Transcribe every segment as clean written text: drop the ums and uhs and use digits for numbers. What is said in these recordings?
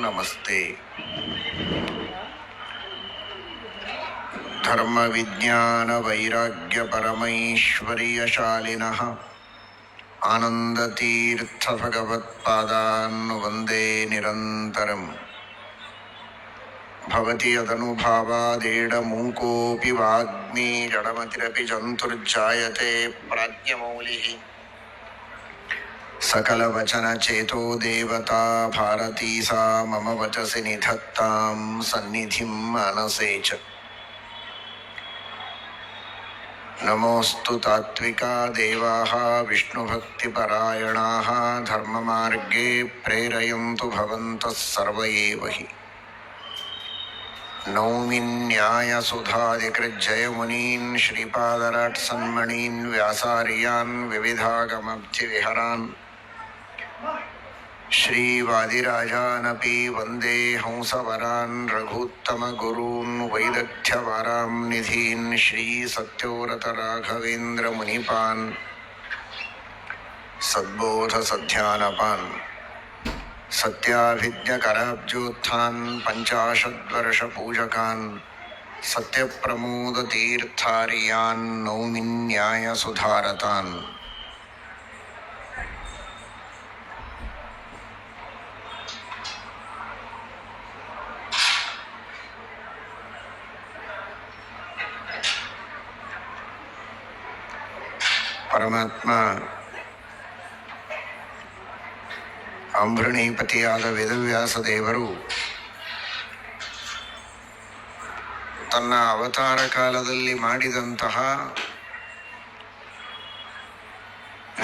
ನಮಸ್ತೆ. ಧರ್ಮ ವಿಜ್ಞಾನ ವೈರಾಗ್ಯ ಪರಮೈಶ್ವರ್ಯಶಾಲಿನಃ ಆನಂದತೀರ್ಥ ಭಗವತ್ಪಾದಾನ್ ವಂದೇ ನಿರಂತರಂ. ಭವತಿ ಯದನುಭಾವಾದೇಡ ಮೂಕೋಪಿ ವಾಗ್ಮಿ ಜಡಮತಿರಪಿ ಜಂತುರ್ಜಾಯತೆ ಪ್ರಾಜ್ಞಮೌಲಿಃ. ಸಕಲವಚನಚೇತೋ ದೇವತಾ ಭಾರತೀ ಸಾ ಮಮ ವಚಸಿ ನಿಧತ್ತಾಂ ಸನ್ನಿಧಿಂ ಮಾನಸೇ ಚ. ನಮೋऽस्तु ತಾತ್ವಿಕಾ ದೇವಾಃ ವಿಷ್ಣುಭಕ್ತಿಪರಾಯಣಾಃ ಧರ್ಮಮಾರ್ಗೇ ಪ್ರೇರಯन्तु ಭವಂತಃ ಸರ್ವ ಏವ ಹಿ. Naomi ನ್ಯಾಯಸುಧಾದಿಕೃಜ್ಜಯಮುನೀನ್ ಶ್ರೀಪಾದರಾಟ್ಸನ್ಮಣೀನ್ ವ್ಯಾಸಾರ್ಯಾನ್ ವಿವಿಧಾಗಮಬ್ಧಿವಿಹರಾನ್ ಶ್ರೀವಾದಿರಾಜಾನಪಿ Vande ಹಂಸವರಾನ್ ರಘೂತ್ತಮಗುರೂನ್ ವೈದಗ್ಧ್ಯವಾರಾಂ ನಿಧೀನ್ Shri ಸತ್ಯೋರತರಾಘವೇಂದ್ರ ಮುನಿಪಾನ್ ಸದ್ಬೋಧ ಸಧ್ಯಾನಪಾನ್ ಸತ್ಯಾಭಿಜ್ಞಕರಾಬ್ಜೋತ್ಥಾನ್ ಪಂಚಾಶದ್ವರ್ಷ ಪೂಜಕಾನ್ ಸತ್ಯಪ್ರಮೋದತೀರ್ಥಾರ್ಯಾನ್ Naomi ನ್ಯಾಯಸುಧಾರತಾನ್. ಪರಮಾತ್ಮ ಅಂಬೃಣೀಪತಿಯಾದ ವೇದವ್ಯಾಸ ದೇವರು ತನ್ನ ಅವತಾರ ಕಾಲದಲ್ಲಿ ಮಾಡಿದಂತಹ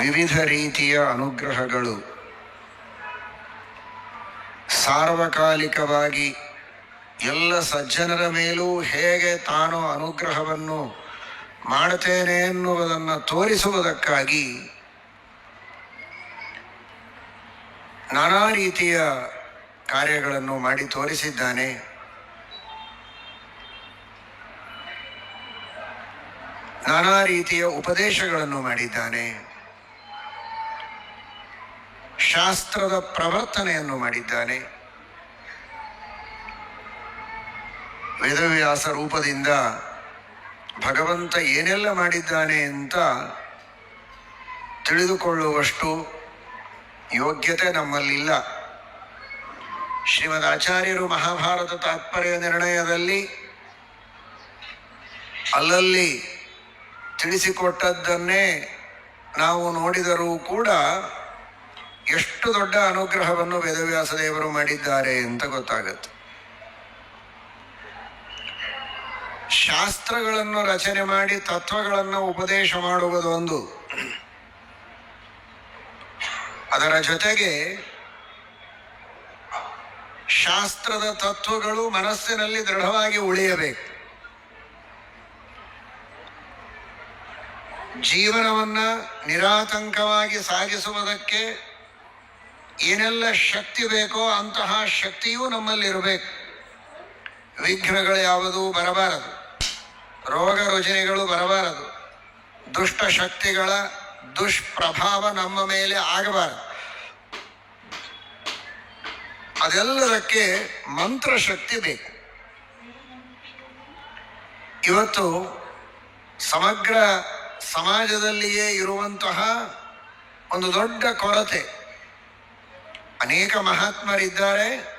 ವಿವಿಧ ರೀತಿಯ ಅನುಗ್ರಹಗಳು ಸಾರ್ವಕಾಲಿಕವಾಗಿ ಎಲ್ಲ ಸಜ್ಜನರ ಮೇಲೂ ಹೇಗೆ ತಾನು ಅನುಗ್ರಹವನ್ನು ಮಾಡುತ್ತೇನೆ ಎನ್ನುವುದನ್ನು ತೋರಿಸುವುದಕ್ಕಾಗಿ ನಾನಾ ರೀತಿಯ ಕಾರ್ಯಗಳನ್ನು ಮಾಡಿ ತೋರಿಸಿದ್ದಾನೆ. ನಾನಾ ರೀತಿಯ ಉಪದೇಶಗಳನ್ನು ಮಾಡಿದ್ದಾನೆ. ಶಾಸ್ತ್ರದ ಪ್ರವರ್ತನೆಯನ್ನು ಮಾಡಿದ್ದಾನೆ. ವೇದವ್ಯಾಸ ರೂಪದಿಂದ ಭಗವಂತ ಏನೆಲ್ಲ ಮಾಡಿದ್ದಾನೆ ಅಂತ ತಿಳಿದುಕೊಳ್ಳುವಷ್ಟು ಯೋಗ್ಯತೆ ನಮ್ಮಲ್ಲಿಲ್ಲ. ಶ್ರೀಮದ್ ಆಚಾರ್ಯರು ಮಹಾಭಾರತ ತಾತ್ಪರ್ಯ ನಿರ್ಣಯದಲ್ಲಿ ಅಲ್ಲಲ್ಲಿ ತಿಳಿಸಿಕೊಟ್ಟದ್ದನ್ನೇ ನಾವು ನೋಡಿದರೂ ಕೂಡ ಎಷ್ಟು ದೊಡ್ಡ ಅನುಗ್ರಹವನ್ನು ವೇದವ್ಯಾಸ ದೇವರು ಮಾಡಿದ್ದಾರೆ ಅಂತ ಗೊತ್ತಾಗತ್ತೆ. ಶಾಸ್ತ್ರಗಳನ್ನು ರಚನೆ ಮಾಡಿ ತತ್ವಗಳನ್ನು ಉಪದೇಶ ಮಾಡುವುದು ಒಂದು, ಅದರ ಜೊತೆಗೆ ಶಾಸ್ತ್ರದ ತತ್ವಗಳು ಮನಸ್ಸಿನಲ್ಲಿ ದೃಢವಾಗಿ ಉಳಿಯಬೇಕು. ಜೀವನವನ್ನ ನಿರಾತಂಕವಾಗಿ ಸಾಗಿಸುವುದಕ್ಕೆ ಏನೆಲ್ಲ ಶಕ್ತಿ ಬೇಕೋ ಅಂತಹ ಶಕ್ತಿಯೂ ನಮ್ಮಲ್ಲಿರಬೇಕು. ವಿಘ್ನಗಳು ಯಾವುದೂ ಬರಬಾರದು, ರೋಗ ರುಜಿನಗಳು ಬರಬಾರದು, ದುಷ್ಟ ಶಕ್ತಿಗಳ ದುಷ್ಪ್ರಭಾವ ನಮ್ಮ ಮೇಲೆ ಆಗಬಾರದು. ಅದೆಲ್ಲದಕ್ಕೆ ಮಂತ್ರಶಕ್ತಿ ಬೇಕು. ಇವತ್ತು ಸಮಗ್ರ ಸಮಾಜದಲ್ಲಿಯೇ ಇರುವಂತಹ ಒಂದು ದೊಡ್ಡ ಕೊರತೆ. ಅನೇಕ ಮಹಾತ್ಮರಿದ್ದಾರೆ,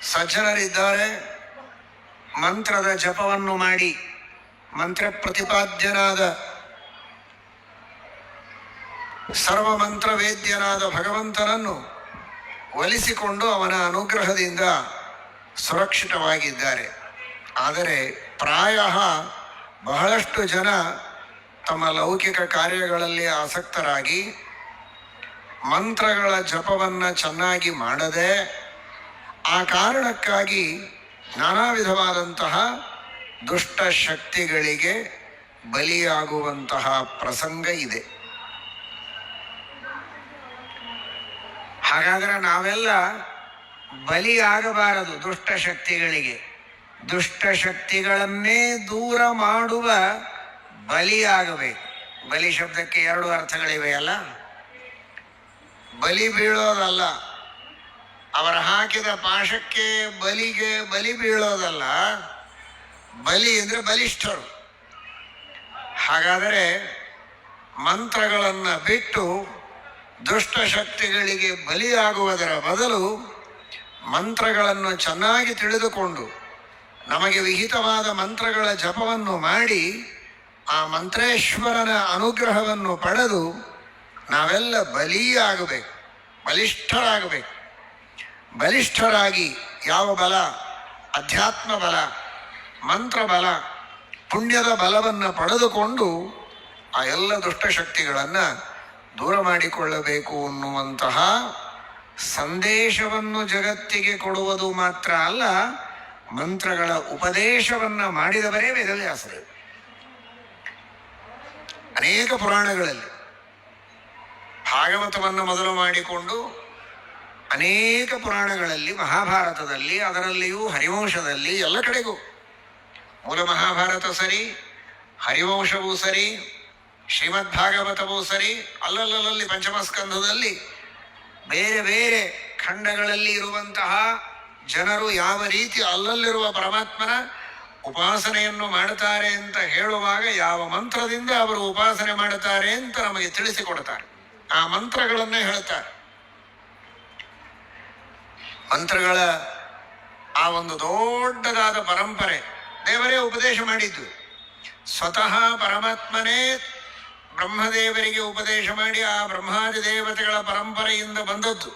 ಸಜ್ಜನರಿದ್ದಾರೆ, ಮಂತ್ರದ ಜಪವನ್ನು ಮಾಡಿ ಮಂತ್ರ ಪ್ರತಿಪಾದ್ಯನಾದ ಸರ್ವಮಂತ್ರ ವೇದ್ಯನಾದ ಭಗವಂತನನ್ನು ಒಲಿಸಿಕೊಂಡು ಅವನ ಅನುಗ್ರಹದಿಂದ ಸುರಕ್ಷಿತವಾಗಿದ್ದಾರೆ. ಆದರೆ ಪ್ರಾಯ ಬಹಳಷ್ಟು ಜನ ತಮ್ಮ ಲೌಕಿಕ ಕಾರ್ಯಗಳಲ್ಲಿ ಆಸಕ್ತರಾಗಿ ಮಂತ್ರಗಳ ಜಪವನ್ನು ಚೆನ್ನಾಗಿ ಮಾಡದೆ ಆ ಕಾರಣಕ್ಕಾಗಿ ನಾನಾ ವಿಧವಾದಂತಹ ದುಷ್ಟ ಶಕ್ತಿಗಳಿಗೆ ಬಲಿಯಾಗುವಂತಹ ಪ್ರಸಂಗ ಇದೆ. ಹಾಗಾದರೆ ನಾವೆಲ್ಲ ಬಲಿಯಾಗಬಾರದು ದುಷ್ಟಶಕ್ತಿಗಳಿಗೆ. ದುಷ್ಟಶಕ್ತಿಗಳನ್ನೇ ದೂರ ಮಾಡುವ ಬಲಿಯಾಗಬೇಕು. ಬಲಿ ಶಬ್ದಕ್ಕೆ ಎರಡು ಅರ್ಥಗಳಿವೆಯಲ್ಲ. ಬಲಿ ಬೀಳೋದಲ್ಲ, ಅವರ ಹಾಕಿದ ಪಾಶಕ್ಕೆ ಬಲಿ ಬೀಳೋದಲ್ಲ, ಬಲಿ ಅಂದರೆ ಬಲಿಷ್ಠರು. ಹಾಗಾದರೆ ಮಂತ್ರಗಳನ್ನು ಬಿಟ್ಟು ದುಷ್ಟಶಕ್ತಿಗಳಿಗೆ ಬಲಿಯಾಗುವುದರ ಬದಲು ಮಂತ್ರಗಳನ್ನು ಚೆನ್ನಾಗಿ ತಿಳಿದುಕೊಂಡು ನಮಗೆ ವಿಹಿತವಾದ ಮಂತ್ರಗಳ ಜಪವನ್ನು ಮಾಡಿ ಆ ಮಂತ್ರೇಶ್ವರನ ಅನುಗ್ರಹವನ್ನು ಪಡೆದು ನಾವೆಲ್ಲ ಬಲಿಯಾಗಬೇಕು, ಬಲಿಷ್ಠರಾಗಬೇಕು. ಬಲಿಷ್ಠರಾಗಿ ಯಾವ ಬಲ, ಅಧ್ಯಾತ್ಮ ಬಲ, ಮಂತ್ರ ಬಲ, ಪುಣ್ಯದ ಬಲವನ್ನು ಪಡೆದುಕೊಂಡು ಆ ಎಲ್ಲ ದುಷ್ಟಶಕ್ತಿಗಳನ್ನು ದೂರ ಮಾಡಿಕೊಳ್ಳಬೇಕು ಅನ್ನುವಂತಹ ಸಂದೇಶವನ್ನು ಜಗತ್ತಿಗೆ ಕೊಡುವುದು ಮಾತ್ರ ಅಲ್ಲ, ಮಂತ್ರಗಳ ಉಪದೇಶವನ್ನು ಮಾಡಿದವರೇ ವೇದವ್ಯಾಸರು. ಅನೇಕ ಪುರಾಣಗಳಲ್ಲಿ ಭಾಗವತವನ್ನು ಮೊದಲು ಮಾಡಿಕೊಂಡು ಅನೇಕ ಪುರಾಣಗಳಲ್ಲಿ, ಮಹಾಭಾರತದಲ್ಲಿ, ಅದರಲ್ಲಿಯೂ ಹರಿವಂಶದಲ್ಲಿ, ಎಲ್ಲ ಕಡೆಗೂ ಮೂಲ ಮಹಾಭಾರತ ಸರಿ, ಹರಿವಂಶವೂ ಸರಿ, ಶ್ರೀಮದ್ ಭಾಗವತವೂ ಸರಿ, ಅಲ್ಲಲ್ಲಿ ಪಂಚಮಸ್ಕಂಧದಲ್ಲಿ ಬೇರೆ ಬೇರೆ ಖಂಡಗಳಲ್ಲಿ ಇರುವಂತಹ ಜನರು ಯಾವ ರೀತಿ ಅಲ್ಲಲ್ಲಿರುವ ಪರಮಾತ್ಮನ ಉಪಾಸನೆಯನ್ನು ಮಾಡುತ್ತಾರೆ ಅಂತ ಹೇಳುವಾಗ ಯಾವ ಮಂತ್ರದಿಂದ ಅವರು ಉಪಾಸನೆ ಮಾಡುತ್ತಾರೆ ಅಂತ ನಮಗೆ ತಿಳಿಸಿಕೊಡ್ತಾರೆ. ಆ ಮಂತ್ರಗಳನ್ನೇ ಹೇಳ್ತಾರೆ. ಮಂತ್ರಗಳ ಆ ಒಂದು ದೊಡ್ಡದಾದ ಪರಂಪರೆ ದೇವರೇ ಉಪದೇಶ ಮಾಡಿದ್ದು. ಸ್ವತಃ ಪರಮಾತ್ಮನೇ ಬ್ರಹ್ಮದೇವರಿಗೆ ಉಪದೇಶ ಮಾಡಿ ಆ ಬ್ರಹ್ಮಾದಿ ದೇವತೆಗಳ ಪರಂಪರೆಯಿಂದ ಬಂದದ್ದು,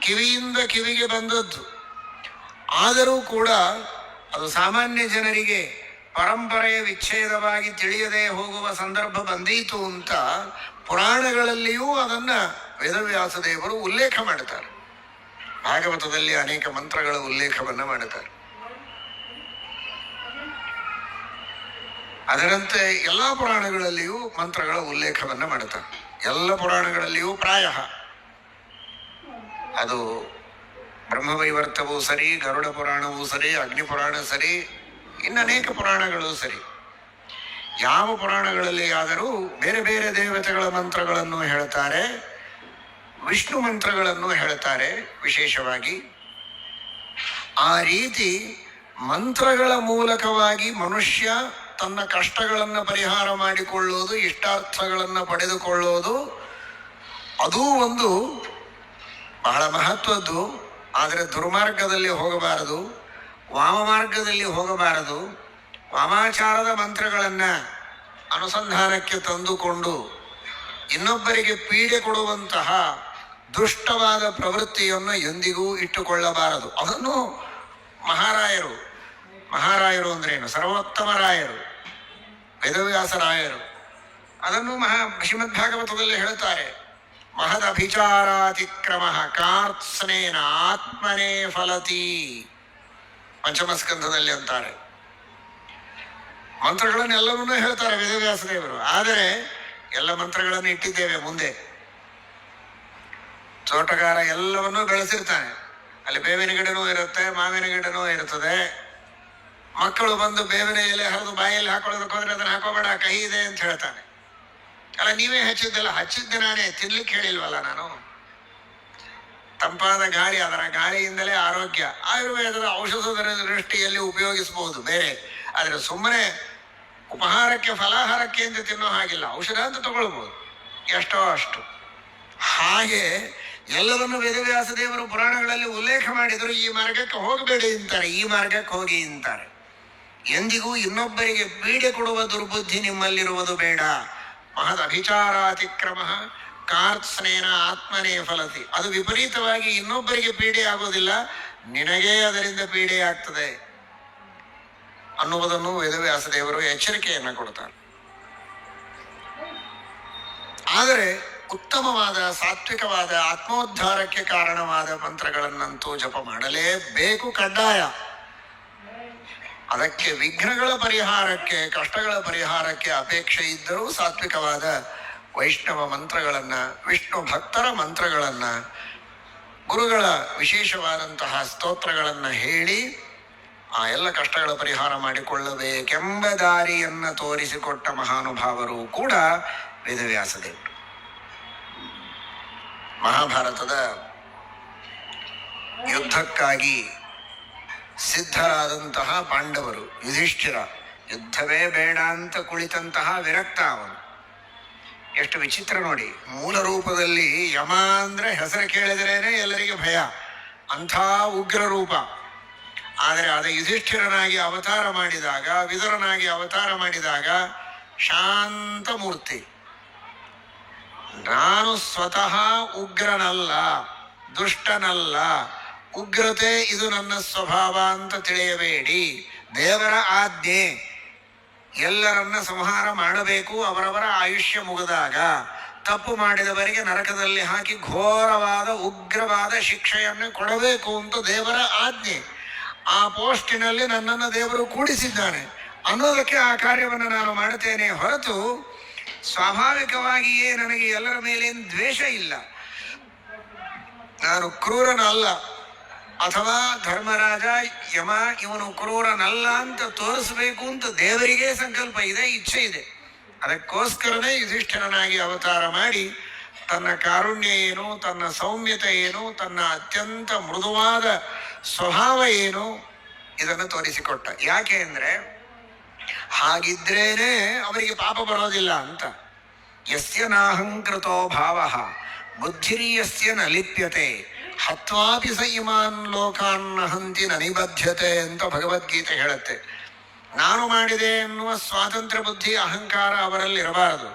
ಕಿವಿಯಿಂದ ಕಿವಿಗೆ ಬಂದದ್ದು. ಆದರೂ ಕೂಡ ಅದು ಸಾಮಾನ್ಯ ಜನರಿಗೆ ಪರಂಪರೆಯ ವಿಚ್ಛೇದವಾಗಿ ತಿಳಿಯದೆ ಹೋಗುವ ಸಂದರ್ಭ ಬಂದೀತು ಅಂತ ಪುರಾಣಗಳಲ್ಲಿಯೂ ಅದನ್ನು ವೇದವ್ಯಾಸ ದೇವರು ಉಲ್ಲೇಖ ಮಾಡುತ್ತಾರೆ. ಭಾಗವತದಲ್ಲಿ ಅನೇಕ ಮಂತ್ರಗಳ ಉಲ್ಲೇಖವನ್ನು ಮಾಡುತ್ತಾರೆ. ಅದರಂತೆ ಎಲ್ಲ ಪುರಾಣಗಳಲ್ಲಿಯೂ ಮಂತ್ರಗಳ ಉಲ್ಲೇಖವನ್ನು ಮಾಡುತ್ತಾರೆ. ಎಲ್ಲ ಪುರಾಣಗಳಲ್ಲಿಯೂ ಪ್ರಾಯ ಅದು ಬ್ರಹ್ಮವೈವರ್ತವೂ ಸರಿ, ಗರುಡ ಪುರಾಣವೂ ಸರಿ, ಅಗ್ನಿ ಪುರಾಣ ಸರಿ, ಇನ್ನು ಅನೇಕ ಪುರಾಣಗಳು ಸರಿ. ಯಾವ ಪುರಾಣಗಳಲ್ಲಿ ಆದರೂ ಬೇರೆ ಬೇರೆ ದೇವತೆಗಳ ಮಂತ್ರಗಳನ್ನು ಹೇಳ್ತಾರೆ, ವಿಷ್ಣು ಮಂತ್ರಗಳನ್ನು ಹೇಳ್ತಾರೆ ವಿಶೇಷವಾಗಿ. ಆ ರೀತಿ ಮಂತ್ರಗಳ ಮೂಲಕವಾಗಿ ಮನುಷ್ಯ ತನ್ನ ಕಷ್ಟಗಳನ್ನು ಪರಿಹಾರ ಮಾಡಿಕೊಳ್ಳೋದು, ಇಷ್ಟಾರ್ಥಗಳನ್ನು ಪಡೆದುಕೊಳ್ಳೋದು, ಅದೂ ಒಂದು ಬಹಳ ಮಹತ್ವದ್ದು. ಆದರೆ ದುರ್ಮಾರ್ಗದಲ್ಲಿ ಹೋಗಬಾರದು, ವಾಮಮಾರ್ಗದಲ್ಲಿ ಹೋಗಬಾರದು. ವಾಮಾಚಾರದ ಮಂತ್ರಗಳನ್ನು ಅನುಸಂಧಾನಕ್ಕೆ ತಂದುಕೊಂಡು ಇನ್ನೊಬ್ಬರಿಗೆ ಪೀಡೆ ಕೊಡುವಂತಹ ದುಷ್ಟವಾದ ಪ್ರವೃತ್ತಿಯನ್ನು ಎಂದಿಗೂ ಇಟ್ಟುಕೊಳ್ಳಬಾರದು. ಅದನ್ನು ಮಹಾರಾಯರು ಅಂದ್ರೇನು, ಸರ್ವೋತ್ತಮರಾಯರು, ವೇದವ್ಯಾಸರಾಯರು ಅದನ್ನು ಶ್ರೀಮದ್ಭಾಗವತದಲ್ಲಿ ಹೇಳ್ತಾರೆ. ಮಹದಭಿಚಾರಾತಿಕ್ರಮ ಕಾರ್ತ್ಸ್ನೇನ ಆತ್ಮನೇ ಫಲತಿ, ಪಂಚಮಸ್ಕಂಧದಲ್ಲಿ ಅಂತಾರೆ. ಮಂತ್ರಗಳನ್ನೆಲ್ಲವನ್ನೂ ಹೇಳ್ತಾರೆ ವೇದವ್ಯಾಸದೇವರು. ಆದರೆ ಎಲ್ಲ ಮಂತ್ರಗಳನ್ನು ಇಟ್ಟಿದ್ದೇವೆ ಮುಂದೆ. ತೋಟಗಾರ ಎಲ್ಲವನ್ನೂ ಬೆಳೆಸಿರ್ತಾನೆ, ಅಲ್ಲಿ ಬೇವಿನ ಗಿಡನೂ ಇರುತ್ತೆ, ಮಾವಿನ ಗಿಡನೂ ಇರ್ತದೆ. ಮಕ್ಕಳು ಬಂದು ಬೇವಿನ ಎಲೆ ಹರಿದು ಬಾಯಲ್ಲಿ ಹಾಕೊಳ್ಳೋದಕ್ಕೆ ಹೋದ್ರೆ ಅದನ್ನು ಹಾಕೋಬೇಡ, ಕಹಿ ಇದೆ ಅಂತ ಹೇಳ್ತಾನೆ. ಅಲ್ಲ, ನೀವೇ ಹಚ್ಚಿದ್ದೆಲ್ಲ, ಹಚ್ಚಿದ್ದೆ ನಾನೇ, ತಿನ್ಲಿಕ್ಕೆ ಹೇಳಿಲ್ವಲ್ಲ ನಾನು. ತಂಪಾದ ಗಾಳಿ, ಅದರ ಗಾಳಿಯಿಂದಲೇ ಆರೋಗ್ಯ. ಆಯುರ್ವೇದದ ಔಷಧದ ದೃಷ್ಟಿಯಲ್ಲಿ ಉಪಯೋಗಿಸಬಹುದು ಬೇರೆ, ಆದರೆ ಸುಮ್ಮನೆ ಉಪಹಾರಕ್ಕೆ ಫಲಾಹಾರಕ್ಕೆ ಅಂತ ತಿನ್ನೋ ಹಾಗಿಲ್ಲ. ಔಷಧ ಅಂತ ತಗೊಳ್ಬಹುದು, ಎಷ್ಟೋ ಅಷ್ಟು. ಹಾಗೆ ಎಲ್ಲವನ್ನು ವೇದವ್ಯಾಸ ದೇವರು ಪುರಾಣಗಳಲ್ಲಿ ಉಲ್ಲೇಖ ಮಾಡಿದರು. ಈ ಮಾರ್ಗಕ್ಕೆ ಹೋಗಬೇಡಿ ಅಂತಾರೆ, ಈ ಮಾರ್ಗಕ್ಕೆ ಹೋಗಿ ಅಂತಾರೆ. ಎಂದಿಗೂ ಇನ್ನೊಬ್ಬರಿಗೆ ಪೀಡೆ ಕೊಡುವ ದುರ್ಬುದ್ಧಿ ನಿಮ್ಮಲ್ಲಿರುವುದು ಬೇಡ. ಮಹದ್ ಅಭಿಚಾರಾತಿಕ್ರಮ ಕಾರ್ತ್ಸ್ನೇನ ಆತ್ಮನೇ ಫಲತಿ. ಅದು ವಿಪರೀತವಾಗಿ ಇನ್ನೊಬ್ಬರಿಗೆ ಪೀಡೆ ಆಗೋದಿಲ್ಲ, ನಿನಗೇ ಅದರಿಂದ ಪೀಡೆ ಆಗ್ತದೆ ಅನ್ನುವುದನ್ನು ವೇದವ್ಯಾಸ ದೇವರು ಎಚ್ಚರಿಕೆಯನ್ನು ಕೊಡ್ತಾರೆ. ಆದರೆ ಉತ್ತಮವಾದ, ಸಾತ್ವಿಕವಾದ, ಆತ್ಮೋದ್ಧಾರಕ್ಕೆ ಕಾರಣವಾದ ಮಂತ್ರಗಳನ್ನಂತೂ ಜಪ ಮಾಡಲೇಬೇಕು, ಕಡ್ಡಾಯ. ಅದಕ್ಕೆ ವಿಘ್ನಗಳ ಪರಿಹಾರಕ್ಕೆ, ಕಷ್ಟಗಳ ಪರಿಹಾರಕ್ಕೆ ಅಪೇಕ್ಷೆ ಇದ್ದರೂ ಸಾತ್ವಿಕವಾದ ವೈಷ್ಣವ ಮಂತ್ರಗಳನ್ನು, ವಿಷ್ಣು ಭಕ್ತರ ಮಂತ್ರಗಳನ್ನು, ಗುರುಗಳ ವಿಶೇಷವಾದಂತಹ ಸ್ತೋತ್ರಗಳನ್ನು ಹೇಳಿ ಆ ಎಲ್ಲ ಕಷ್ಟಗಳ ಪರಿಹಾರ ಮಾಡಿಕೊಳ್ಳಬೇಕೆಂಬ ದಾರಿಯನ್ನು ತೋರಿಸಿಕೊಟ್ಟ ಮಹಾನುಭಾವರು ಕೂಡ ವೇದವ್ಯಾಸದೇವರು. ಮಹಾಭಾರತದ ಯುದ್ಧಕ್ಕಾಗಿ ಸಿದ್ಧರಾದಂತಹ ಪಾಂಡವರು. ಯುಧಿಷ್ಠಿರ ಯುದ್ಧವೇ ಬೇಡ ಅಂತ ಕುಳಿತಂತಹ ವಿರಕ್ತ ಅವನು. ಎಷ್ಟು ವಿಚಿತ್ರ ನೋಡಿ. ಮೂಲ ರೂಪದಲ್ಲಿ ಯಮ ಅಂದ್ರೆ ಹೆಸರು ಕೇಳಿದ್ರೇನೆ ಎಲ್ಲರಿಗೆ ಭಯ, ಅಂಥ ಉಗ್ರ ರೂಪ. ಆದರೆ ಅದ ಯುಧಿಷ್ಠಿರನಾಗಿ ಅವತಾರ ಮಾಡಿದಾಗ, ವಿದುರನಾಗಿ ಅವತಾರ ಮಾಡಿದಾಗ ಶಾಂತ ಮೂರ್ತಿ. ನಾನು ಸ್ವತಃ ಉಗ್ರನಲ್ಲ, ದುಷ್ಟನಲ್ಲ, ಉಗ್ರತೆ ಇದು ನನ್ನ ಸ್ವಭಾವ ಅಂತ ತಿಳಿಯಬೇಡಿ. ದೇವರ ಆಜ್ಞೆ, ಎಲ್ಲರನ್ನ ಸಂಹಾರ ಮಾಡಬೇಕು. ಅವರವರ ಆಯುಷ್ಯ ಮುಗಿದಾಗ ತಪ್ಪು ಮಾಡಿದವರಿಗೆ ನರಕದಲ್ಲಿ ಹಾಕಿ ಘೋರವಾದ ಉಗ್ರವಾದ ಶಿಕ್ಷೆಯನ್ನು ಕೊಡಬೇಕು ಅಂತ ದೇವರ ಆಜ್ಞೆ. ಆ ಪೋಸ್ಟಿನಲ್ಲಿ ನನ್ನನ್ನು ದೇವರು ಕೂಡಿಸಿದ್ದಾನೆ ಅನ್ನೋದಕ್ಕೆ ಆ ಕಾರ್ಯವನ್ನು ನಾನು ಮಾಡುತ್ತೇನೆ ಹೊರತು ಸ್ವಾಭಾವಿಕವಾಗಿಯೇ ನನಗೆ ಎಲ್ಲರ ಮೇಲೇನು ದ್ವೇಷ ಇಲ್ಲ. ನಾನು ಕ್ರೂರನಲ್ಲ, ಅಥವಾ ಧರ್ಮರಾಜ ಯಮ ಇವನು ಕ್ರೂರನಲ್ಲ ಅಂತ ತೋರಿಸಬೇಕು ಅಂತ ದೇವರಿಗೆ ಸಂಕಲ್ಪ ಇದೆ, ಇಚ್ಛೆ ಇದೆ. ಅದಕ್ಕೋಸ್ಕರನೇ ಯುಧಿಷ್ಠಿರನಾಗಿ ಅವತಾರ ಮಾಡಿ ತನ್ನ ಕಾರುಣ್ಯ ಏನು, ತನ್ನ ಸೌಮ್ಯತೆ ಏನು, ತನ್ನ ಅತ್ಯಂತ ಮೃದುವಾದ ಸ್ವಭಾವ ಏನು ಇದನ್ನು ತೋರಿಸಿಕೊಟ್ಟ. ಯಾಕೆ ಅಂದ್ರೆ ಹಾಗಿದ್ರೇನೆ ಅವರಿಗೆ ಪಾಪ ಬರೋದಿಲ್ಲ ಅಂತ. ಯಸ್ಯ ನಾಹಂಕೃತೋ ಭಾವ ಬುದ್ಧಿರ್ಯಸ್ಯ ನ ಲಿಪ್ಯತೆ ಹತ್ವಾಪಿ ಸ ಇಮಾನ್ ಲೋಕಾನ್ ಹಂತಿ ನ ನಿಬದ್ಧತೆ ಅಂತ ಭಗವದ್ಗೀತೆ ಹೇಳುತ್ತೆ. ನಾನು ಮಾಡಿದೆ ಎನ್ನುವ ಸ್ವಾತಂತ್ರ್ಯ ಬುದ್ಧಿ ಅಹಂಕಾರ ಅವರಲ್ಲಿ ಇರಬಾರದು.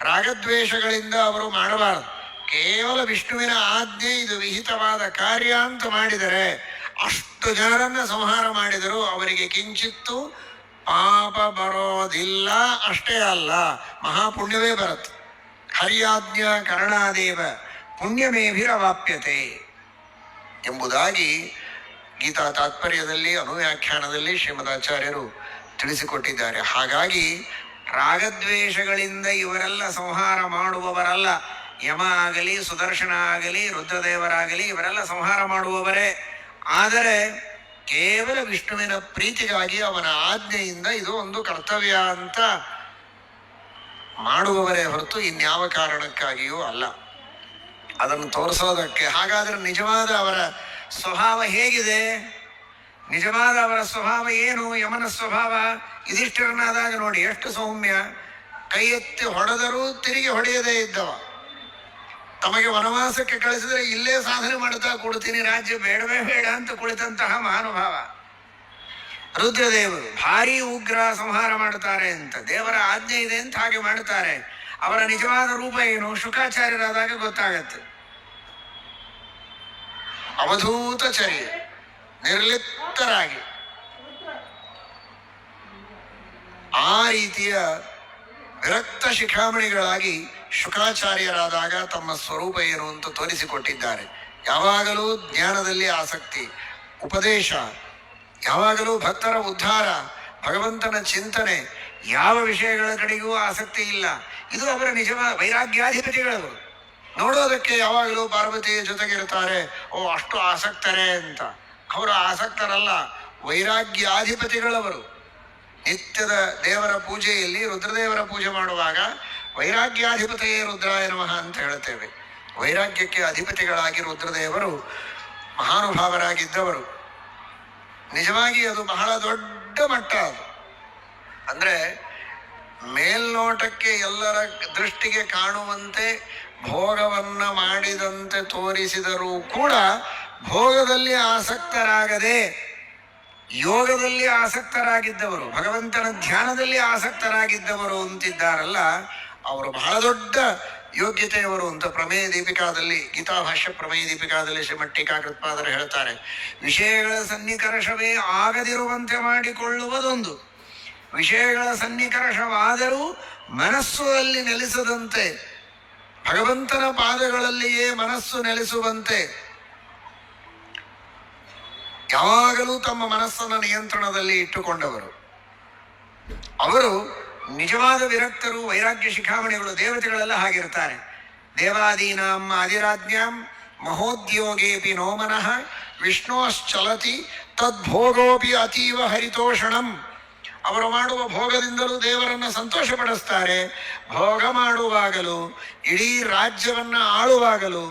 ರಾಗದ್ವೇಷಗಳಿಂದ ಅವರು ಮಾಡಬಾರದು. ಕೇವಲ ವಿಷ್ಣುವಿನ ಆಜ್ಞೆ, ಇದು ವಿಹಿತವಾದ ಕಾರ್ಯ ಅಂತ ಮಾಡಿದರೆ ಅಷ್ಟು ಜನರನ್ನ ಸಂಹಾರ ಮಾಡಿದರೂ ಅವರಿಗೆ ಕಿಂಚಿತ್ತು ಪಾಪ ಬರೋದಿಲ್ಲ. ಅಷ್ಟೇ ಅಲ್ಲ, ಮಹಾಪುಣ್ಯವೇ ಬರುತ್ತೆ. ಹರ್ಯಾಜ್ಞಾ ಕರ್ಣಾದೇವ ಪುಣ್ಯಮೇಭಿರವಾಪ್ಯತೆ ಎಂಬುದಾಗಿ ಗೀತಾ ತಾತ್ಪರ್ಯದಲ್ಲಿ ಅನುವ್ಯಾಖ್ಯಾನದಲ್ಲಿ ಶ್ರೀಮದಾಚಾರ್ಯರು ತಿಳಿಸಿಕೊಟ್ಟಿದ್ದಾರೆ. ಹಾಗಾಗಿ ರಾಗದ್ವೇಷಗಳಿಂದ ಇವರೆಲ್ಲ ಸಂಹಾರ ಮಾಡುವವರಲ್ಲ. ಯಮ ಆಗಲಿ, ಸುದರ್ಶನ ಆಗಲಿ, ರುದ್ರದೇವರಾಗಲಿ ಇವರೆಲ್ಲ ಸಂಹಾರ ಮಾಡುವವರೇ. ಆದರೆ ಕೇವಲ ವಿಷ್ಣುವಿನ ಪ್ರೀತಿಗಾಗಿ ಅವನ ಆಜ್ಞೆಯಿಂದ ಇದು ಒಂದು ಕರ್ತವ್ಯ ಅಂತ ಮಾಡುವವರೇ ಹೊರತು ಇನ್ಯಾವ ಕಾರಣಕ್ಕಾಗಿಯೂ ಅಲ್ಲ. ಅದನ್ನು ತೋರಿಸೋದಕ್ಕೆ. ಹಾಗಾದ್ರೆ ನಿಜವಾದ ಅವರ ಸ್ವಭಾವ ಹೇಗಿದೆ? ನಿಜವಾದ ಅವರ ಸ್ವಭಾವ ಏನು? ಯಮನ ಸ್ವಭಾವ ಯುಧಿಷ್ಠಿರನಾದಾಗ ನೋಡಿ ಎಷ್ಟು ಸೌಮ್ಯ. ಕೈ ಎತ್ತಿ ಹೊಡೆದರೂ ತಿರುಗಿ ಹೊಡೆಯದೇ ಇದ್ದವ. ತಮಗೆ ವನವಾಸಕ್ಕೆ ಕಳಿಸಿದ್ರೆ ಇಲ್ಲೇ ಸಾಧನೆ ಮಾಡ್ತಾ ಕೊಡ್ತೀನಿ, ರಾಜ್ಯ ಬೇಡವೇ ಬೇಡ ಅಂತ ಕುಳಿತಂತಹ ಮಹಾನುಭಾವ. ರುದ್ರದೇವರು ಭಾರಿ ಉಗ್ರ, ಸಂಹಾರ ಮಾಡುತ್ತಾರೆ ಅಂತ ದೇವರ ಆಜ್ಞೆ ಇದೆ ಅಂತ ಹಾಗೆ ಮಾಡುತ್ತಾರೆ. ಅವರ ನಿಜವಾದ ರೂಪ ಏನು ಶುಕಾಚಾರ್ಯರಾದಾಗ ಗೊತ್ತಾಗತ್ತೆ. ಅವಧೂತ ಚರ್ಯ, ನಿರ್ಲಿಪ್ತರಾಗಿ ಆ ರೀತಿಯ ವಿರಕ್ತ ಶಿಖಾಮಣಿಗಳಾಗಿ ಶುಕಾಚಾರ್ಯರಾದಾಗ ತಮ್ಮ ಸ್ವರೂಪ ಏನು ಅಂತ ತೋರಿಸಿಕೊಟ್ಟಿದ್ದಾರೆ. ಯಾವಾಗಲೂ ಜ್ಞಾನದಲ್ಲಿ ಆಸಕ್ತಿ, ಉಪದೇಶ, ಯಾವಾಗಲೂ ಭಕ್ತರ ಉದ್ಧಾರ, ಭಗವಂತನ ಚಿಂತನೆ, ಯಾವ ವಿಷಯಗಳ ಕಡೆಗೂ ಆಸಕ್ತಿ ಇಲ್ಲ. ಇದು ಅವರ ನಿಜವಾದ ವೈರಾಗ್ಯಾಧಿಪತಿಗಳವರು. ನೋಡೋದಕ್ಕೆ ಯಾವಾಗಲೂ ಪಾರ್ವತಿಯ ಜೊತೆಗಿರ್ತಾರೆ, ಓ ಅಷ್ಟು ಆಸಕ್ತರೇ ಅಂತ. ಅವರು ಆಸಕ್ತರಲ್ಲ, ವೈರಾಗ್ಯಾಧಿಪತಿಗಳವರು. ನಿತ್ಯದ ದೇವರ ಪೂಜೆಯಲ್ಲಿ ರುದ್ರದೇವರ ಪೂಜೆ ಮಾಡುವಾಗ ವೈರಾಗ್ಯಾಧಿಪತಿಯೇ ರುದ್ರಾಯ ನಮಃ ಅಂತ ಹೇಳುತ್ತೇವೆ. ವೈರಾಗ್ಯಕ್ಕೆ ಅಧಿಪತಿಗಳಾಗಿ ರುದ್ರದೇವರು ಮಹಾನುಭಾವರಾಗಿದ್ದವರು. ನಿಜವಾಗಿ ಅದು ಬಹಳ ದೊಡ್ಡ ಮಟ್ಟ. ಅದು ಅಂದ್ರೆ ಮೇಲ್ನೋಟಕ್ಕೆ ಎಲ್ಲರ ದೃಷ್ಟಿಗೆ ಕಾಣುವಂತೆ ಭೋಗವನ್ನ ಮಾಡಿದಂತೆ ತೋರಿಸಿದರೂ ಕೂಡ ಭೋಗದಲ್ಲಿ ಆಸಕ್ತರಾಗದೆ ಯೋಗದಲ್ಲಿ ಆಸಕ್ತರಾಗಿದ್ದವರು, ಭಗವಂತನ ಧ್ಯಾನದಲ್ಲಿ ಆಸಕ್ತರಾಗಿದ್ದವರು ಅಂತಿದ್ದಾರಲ್ಲ, ಅವರು ಬಹಳ ದೊಡ್ಡ ಯೋಗ್ಯತೆಯವರು ಅಂತ ಪ್ರಮೇಯ ದೀಪಿಕಾದಲ್ಲಿ, ಗೀತಾಭಾಷ್ಯ ಪ್ರಮೇಯ ದೀಪಿಕಾದಲ್ಲಿ ಶ್ರೀಮಠ್ ಟೀಕಾಕೃತ್ಪಾದರು ಹೇಳ್ತಾರೆ. ವಿಷಯಗಳ ಸನ್ನಿಕರ್ಷವೇ ಆಗದಿರುವಂತೆ ಮಾಡಿಕೊಳ್ಳುವುದೊಂದು, ವಿಷಯಗಳ ಸನ್ನಿಕರ್ಷವಾದರೂ ಮನಸ್ಸು ಅಲ್ಲಿ ನೆಲೆಸದಂತೆ, ಭಗವಂತನ ಪಾದಗಳಲ್ಲಿಯೇ ಮನಸ್ಸು ನೆಲೆಸುವಂತೆ ಯಾವಾಗಲೂ ತಮ್ಮ ಮನಸ್ಸನ್ನು ನಿಯಂತ್ರಣದಲ್ಲಿ ಇಟ್ಟುಕೊಂಡವರು. ಅವರು ನಿಜವಾದ ವಿರಕ್ತರು, ವೈರಾಗ್ಯ ಶಿಖಾಮಣಿಗಳು. ದೇವತೆಗಳೆಲ್ಲ ಹಾಗಿರ್ತಾರೆ. ದೇವಾದೀನಾಂ ಆದಿರಾಜ್ಞಾಂ ಮಹೋದ್ಯೋಗೇಪಿ ನೋ ಮನಃ ವಿಷ್ಣೋಶ್ಚಲತಿ ತದ್ಭೋಗೋಪಿ ಅತೀವ ಹರಿತೋಷಣಂ. ಅವರು ಮಾಡುವ ಭೋಗದಿಂದಲೂ ದೇವರನ್ನು ಸಂತೋಷಪಡಿಸ್ತಾರೆ. ಭೋಗ ಮಾಡುವಾಗಲೂ, ಇಡೀ ರಾಜ್ಯವನ್ನ ಆಳುವಾಗಲೂ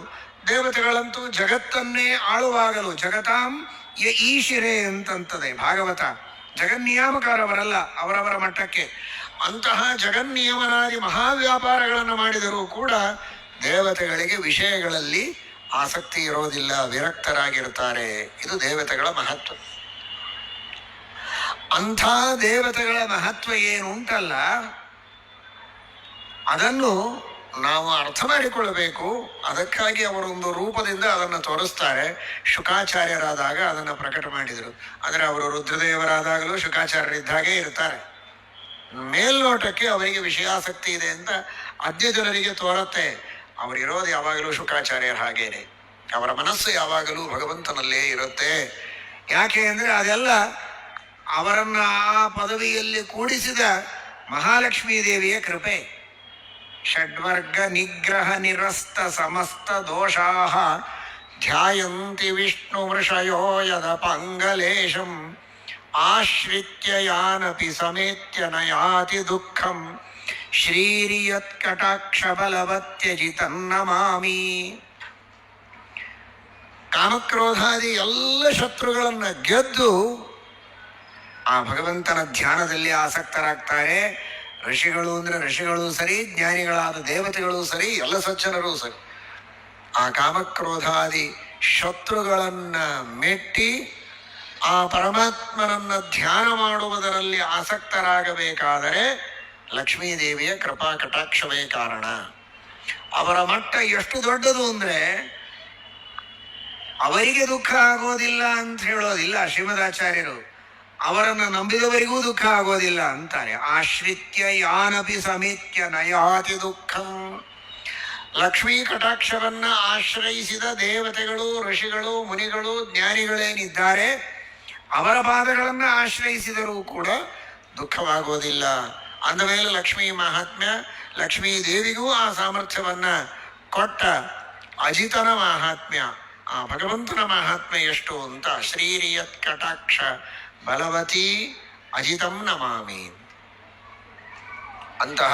ದೇವತೆಗಳಂತೂ ಜಗತ್ತನ್ನೇ ಆಳುವಾಗಲು ಜಗತಾಂ ಈಶಿರೆ ಅಂತಂತದೆ ಭಾಗವತ. ಜಗನ್ನಿಯಾಮಕಾರವರಲ್ಲ, ಅವರವರ ಮಟ್ಟಕ್ಕೆ. ಅಂತಹ ಜಗನ್ನಿಯಮನಾದಿ ಮಹಾವ್ಯಾಪಾರಗಳನ್ನು ಮಾಡಿದರೂ ಕೂಡ ದೇವತೆಗಳಿಗೆ ವಿಷಯಗಳಲ್ಲಿ ಆಸಕ್ತಿ ಇರೋದಿಲ್ಲ, ವಿರಕ್ತರಾಗಿರ್ತಾರೆ. ಇದು ದೇವತೆಗಳ ಮಹತ್ವ. ಅಂಥ ದೇವತೆಗಳ ಮಹತ್ವ ಏನುಂಟಲ್ಲ, ಅದನ್ನು ನಾವು ಅರ್ಥ ಮಾಡಿಕೊಳ್ಳಬೇಕು. ಅದಕ್ಕಾಗಿ ಅವರೊಂದು ರೂಪದಿಂದ ಅದನ್ನು ತೋರಿಸ್ತಾರೆ. ಶುಕಾಚಾರ್ಯರಾದಾಗ ಅದನ್ನು ಪ್ರಕಟ ಮಾಡಿದರು. ಆದರೆ ಅವರು ರುದ್ರದೇವರಾದಾಗಲೂ ಶುಕಾಚಾರ್ಯರಿದ್ದಾಗೆ ಇರ್ತಾರೆ. ಮೇಲ್ನೋಟಕ್ಕೆ ಅವರಿಗೆ ವಿಷಯಾಸಕ್ತಿ ಇದೆ ಅಂತ ಅದ್ಯ ಜನರಿಗೆ ತೋರತ್ತೆ. ಅವರಿರೋದು ಯಾವಾಗಲೂ ಶುಕಾಚಾರ್ಯರ ಹಾಗೇನೆ. ಅವರ ಮನಸ್ಸು ಯಾವಾಗಲೂ ಭಗವಂತನಲ್ಲೇ ಇರುತ್ತೆ. ಯಾಕೆ ಅಂದರೆ ಅದೆಲ್ಲ ಅವರನ್ನ ಆ ಪದವಿಯಲ್ಲಿ ಕೂಡಿಸಿದ ಮಹಾಲಕ್ಷ್ಮೀ ದೇವಿಯ ಕೃಪೆ. ಷಡ್ವರ್ಗ ನಿಗ್ರಹ ನಿರಸ್ತ ಸಮಸ್ತ ದೋಷಾಃ ಧ್ಯಾಯಂತಿ ವಿಷ್ಣು ವೃಷಯೋ ಯದ ಪಂಗಲೇಶಂ ಆಶ್ರಿತ್ಯ ಯಾನಪಿ ಸಮೇತ್ಯ ನಯಾತಿ ದುಃಖಂ ಶ್ರೀರಿಯತ್ ಕಟಾಕ್ಷ ಬಲವತ್ಯಜಿತನ್ನಮಾಮಿ. ಕಾಮಕ್ರೋಧಾದಿ ಎಲ್ಲ ಶತ್ರುಗಳನ್ನ ಗೆದ್ದು ಆ ಭಗವಂತನ ಧ್ಯಾನದಲ್ಲಿ ಆಸಕ್ತರಾಗ್ತಾರೆ. ಋಷಿಗಳು ಅಂದರೆ ಋಷಿಗಳು ಸರಿ, ಜ್ಞಾನಿಗಳಾದ ದೇವತೆಗಳು ಸರಿ, ಎಲ್ಲ ಸಜ್ಜನರೂ ಸರಿ. ಆ ಕಾಮಕ್ರೋಧಾದಿ ಶತ್ರುಗಳನ್ನ ಮೆಟ್ಟಿ ಆ ಪರಮಾತ್ಮನನ್ನ ಧ್ಯಾನ ಮಾಡುವುದರಲ್ಲಿ ಆಸಕ್ತರಾಗಬೇಕಾದರೆ ಲಕ್ಷ್ಮೀದೇವಿಯ ಕೃಪಾ ಕಟಾಕ್ಷವೇ ಕಾರಣ. ಅವರ ಮಟ್ಟ ಎಷ್ಟು ದೊಡ್ಡದು ಅಂದರೆ ಅವರಿಗೆ ದುಃಖ ಆಗೋದಿಲ್ಲ ಅಂತ ಹೇಳೋದಿಲ್ಲ ಶ್ರೀಮದಾಚಾರ್ಯರು. ಅವರನ್ನು ನಂಬಿದವರಿಗೂ ದುಃಖ ಆಗೋದಿಲ್ಲ ಅಂತಾರೆ. ಆಶ್ರಿತ್ಯ ಯಾನಪಿ ಸಮೇತ್ಯ ನಯಾತಿ ದುಃಖಂ. ಲಕ್ಷ್ಮೀ ಕಟಾಕ್ಷವನ್ನ ಆಶ್ರಯಿಸಿದ ದೇವತೆಗಳು, ಋಷಿಗಳು, ಮುನಿಗಳು, ಜ್ಞಾನಿಗಳೇನಿದ್ದಾರೆ ಅವರ ಪಾದಗಳನ್ನು ಆಶ್ರಯಿಸಿದರೂ ಕೂಡ ದುಃಖವಾಗೋದಿಲ್ಲ. ಅಂದಮೇಲೆ ಲಕ್ಷ್ಮೀ ಮಹಾತ್ಮ್ಯ, ಲಕ್ಷ್ಮೀ ದೇವಿಗೂ ಆ ಸಾಮರ್ಥ್ಯವನ್ನ ಕೊಟ್ಟ ಅಜಿತನ ಮಹಾತ್ಮ್ಯ, ಆ ಭಗವಂತನ ಮಹಾತ್ಮ್ಯ ಎಷ್ಟು ಅಂತ ಶ್ರೀರಿಯತ್ ಕಟಾಕ್ಷ ಬಲವತಿ ಅಜಿತಂ ನಮಾಮಿ. ಅಂತಹ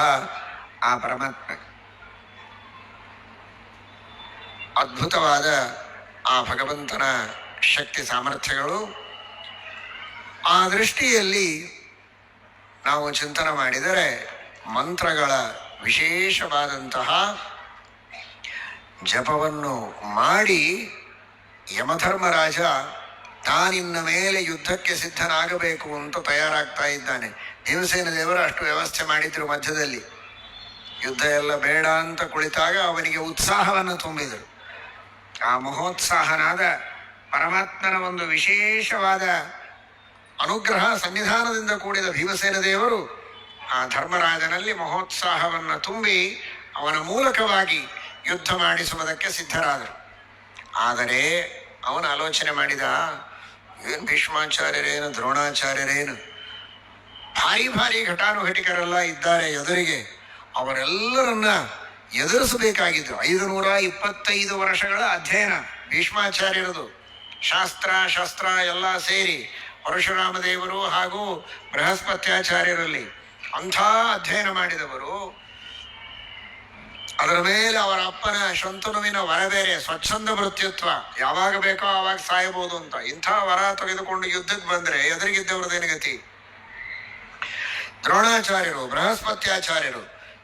ಆ ಪರಮಾತ್ಮ ಅದ್ಭುತವಾದ ಆ ಭಗವಂತನ ಶಕ್ತಿ ಸಾಮರ್ಥ್ಯಗಳು. ಆ ದೃಷ್ಟಿಯಲ್ಲಿ ನಾವು ಚಿಂತನೆ ಮಾಡಿದರೆ ಮಂತ್ರಗಳ ವಿಶೇಷವಾದಂತಹ ಜಪವನ್ನು ಮಾಡಿ ಯಮಧರ್ಮರಾಜ ತಾನಿನ್ನ ಮೇಲೆ ಯುದ್ಧಕ್ಕೆ ಸಿದ್ಧನಾಗಬೇಕು ಅಂತ ತಯಾರಾಗ್ತಾ ಇದ್ದಾನೆ. ಭೀಮಸೇನ ದೇವರು ಅಷ್ಟು ವ್ಯವಸ್ಥೆ ಮಾಡಿದ್ರು. ಮಧ್ಯದಲ್ಲಿ ಯುದ್ಧ ಎಲ್ಲ ಬೇಡ ಅಂತ ಕುಳಿತಾಗ ಅವನಿಗೆ ಉತ್ಸಾಹವನ್ನು ತುಂಬಿದರು. ಆ ಮಹೋತ್ಸಾಹನಾದ ಪರಮಾತ್ಮನ ಒಂದು ವಿಶೇಷವಾದ ಅನುಗ್ರಹ ಸನ್ನಿಧಾನದಿಂದ ಕೂಡಿದ ಭೀಮಸೇನ ದೇವರು ಆ ಧರ್ಮರಾಜನಲ್ಲಿ ಮಹೋತ್ಸಾಹವನ್ನು ತುಂಬಿ ಅವನ ಮೂಲಕವಾಗಿ ಯುದ್ಧ ಮಾಡಿಸುವುದಕ್ಕೆ ಸಿದ್ಧರಾದರು. ಆದರೆ ಅವನು ಆಲೋಚನೆ ಮಾಡಿದ, ಏನು ಭೀಷ್ಮಾಚಾರ್ಯರೇನು, ದ್ರೋಣಾಚಾರ್ಯರೇನು, ಭಾರಿ ಭಾರಿ ಘಟಾನುಘಟಿಕರೆಲ್ಲ ಇದ್ದಾರೆ ಎದುರಿಗೆ. ಅವರೆಲ್ಲರನ್ನ ಎದುರಿಸಬೇಕಾಗಿದ್ರು. 525 ವರ್ಷಗಳ ಅಧ್ಯಯನ ಭೀಷ್ಮಾಚಾರ್ಯರದು. ಶಾಸ್ತ್ರ ಶಸ್ತ್ರ ಎಲ್ಲ ಸೇರಿ ಪರಶುರಾಮ ದೇವರು ಹಾಗೂ ಬೃಹಸ್ಪತ್ಯಾಚಾರ್ಯರಲ್ಲಿ ಅಂಥ ಅಧ್ಯಯನ ಮಾಡಿದವರು. ಅದರ ಮೇಲೆ ಅವರ ಅಪ್ಪನ ಶಂತನುವಿನ ವರ ಬೇರೆ, ಸ್ವಚ್ಛಂದ ಮೃತ್ಯುತ್ವ, ಯಾವಾಗ ಬೇಕೋ ಆವಾಗ ಸಾಯಬಹುದು ಅಂತ. ಇಂಥ ವರ ತೆಗೆದುಕೊಂಡು ಯುದ್ಧಕ್ಕೆ ಬಂದ್ರೆ ಎದುರಿಗಿದ್ದವ್ರದೇನು ಗತಿ? ದ್ರೋಣಾಚಾರ್ಯರು, ಬೃಹಸ್ಪತ್ಯಾಚಾರ್ಯರು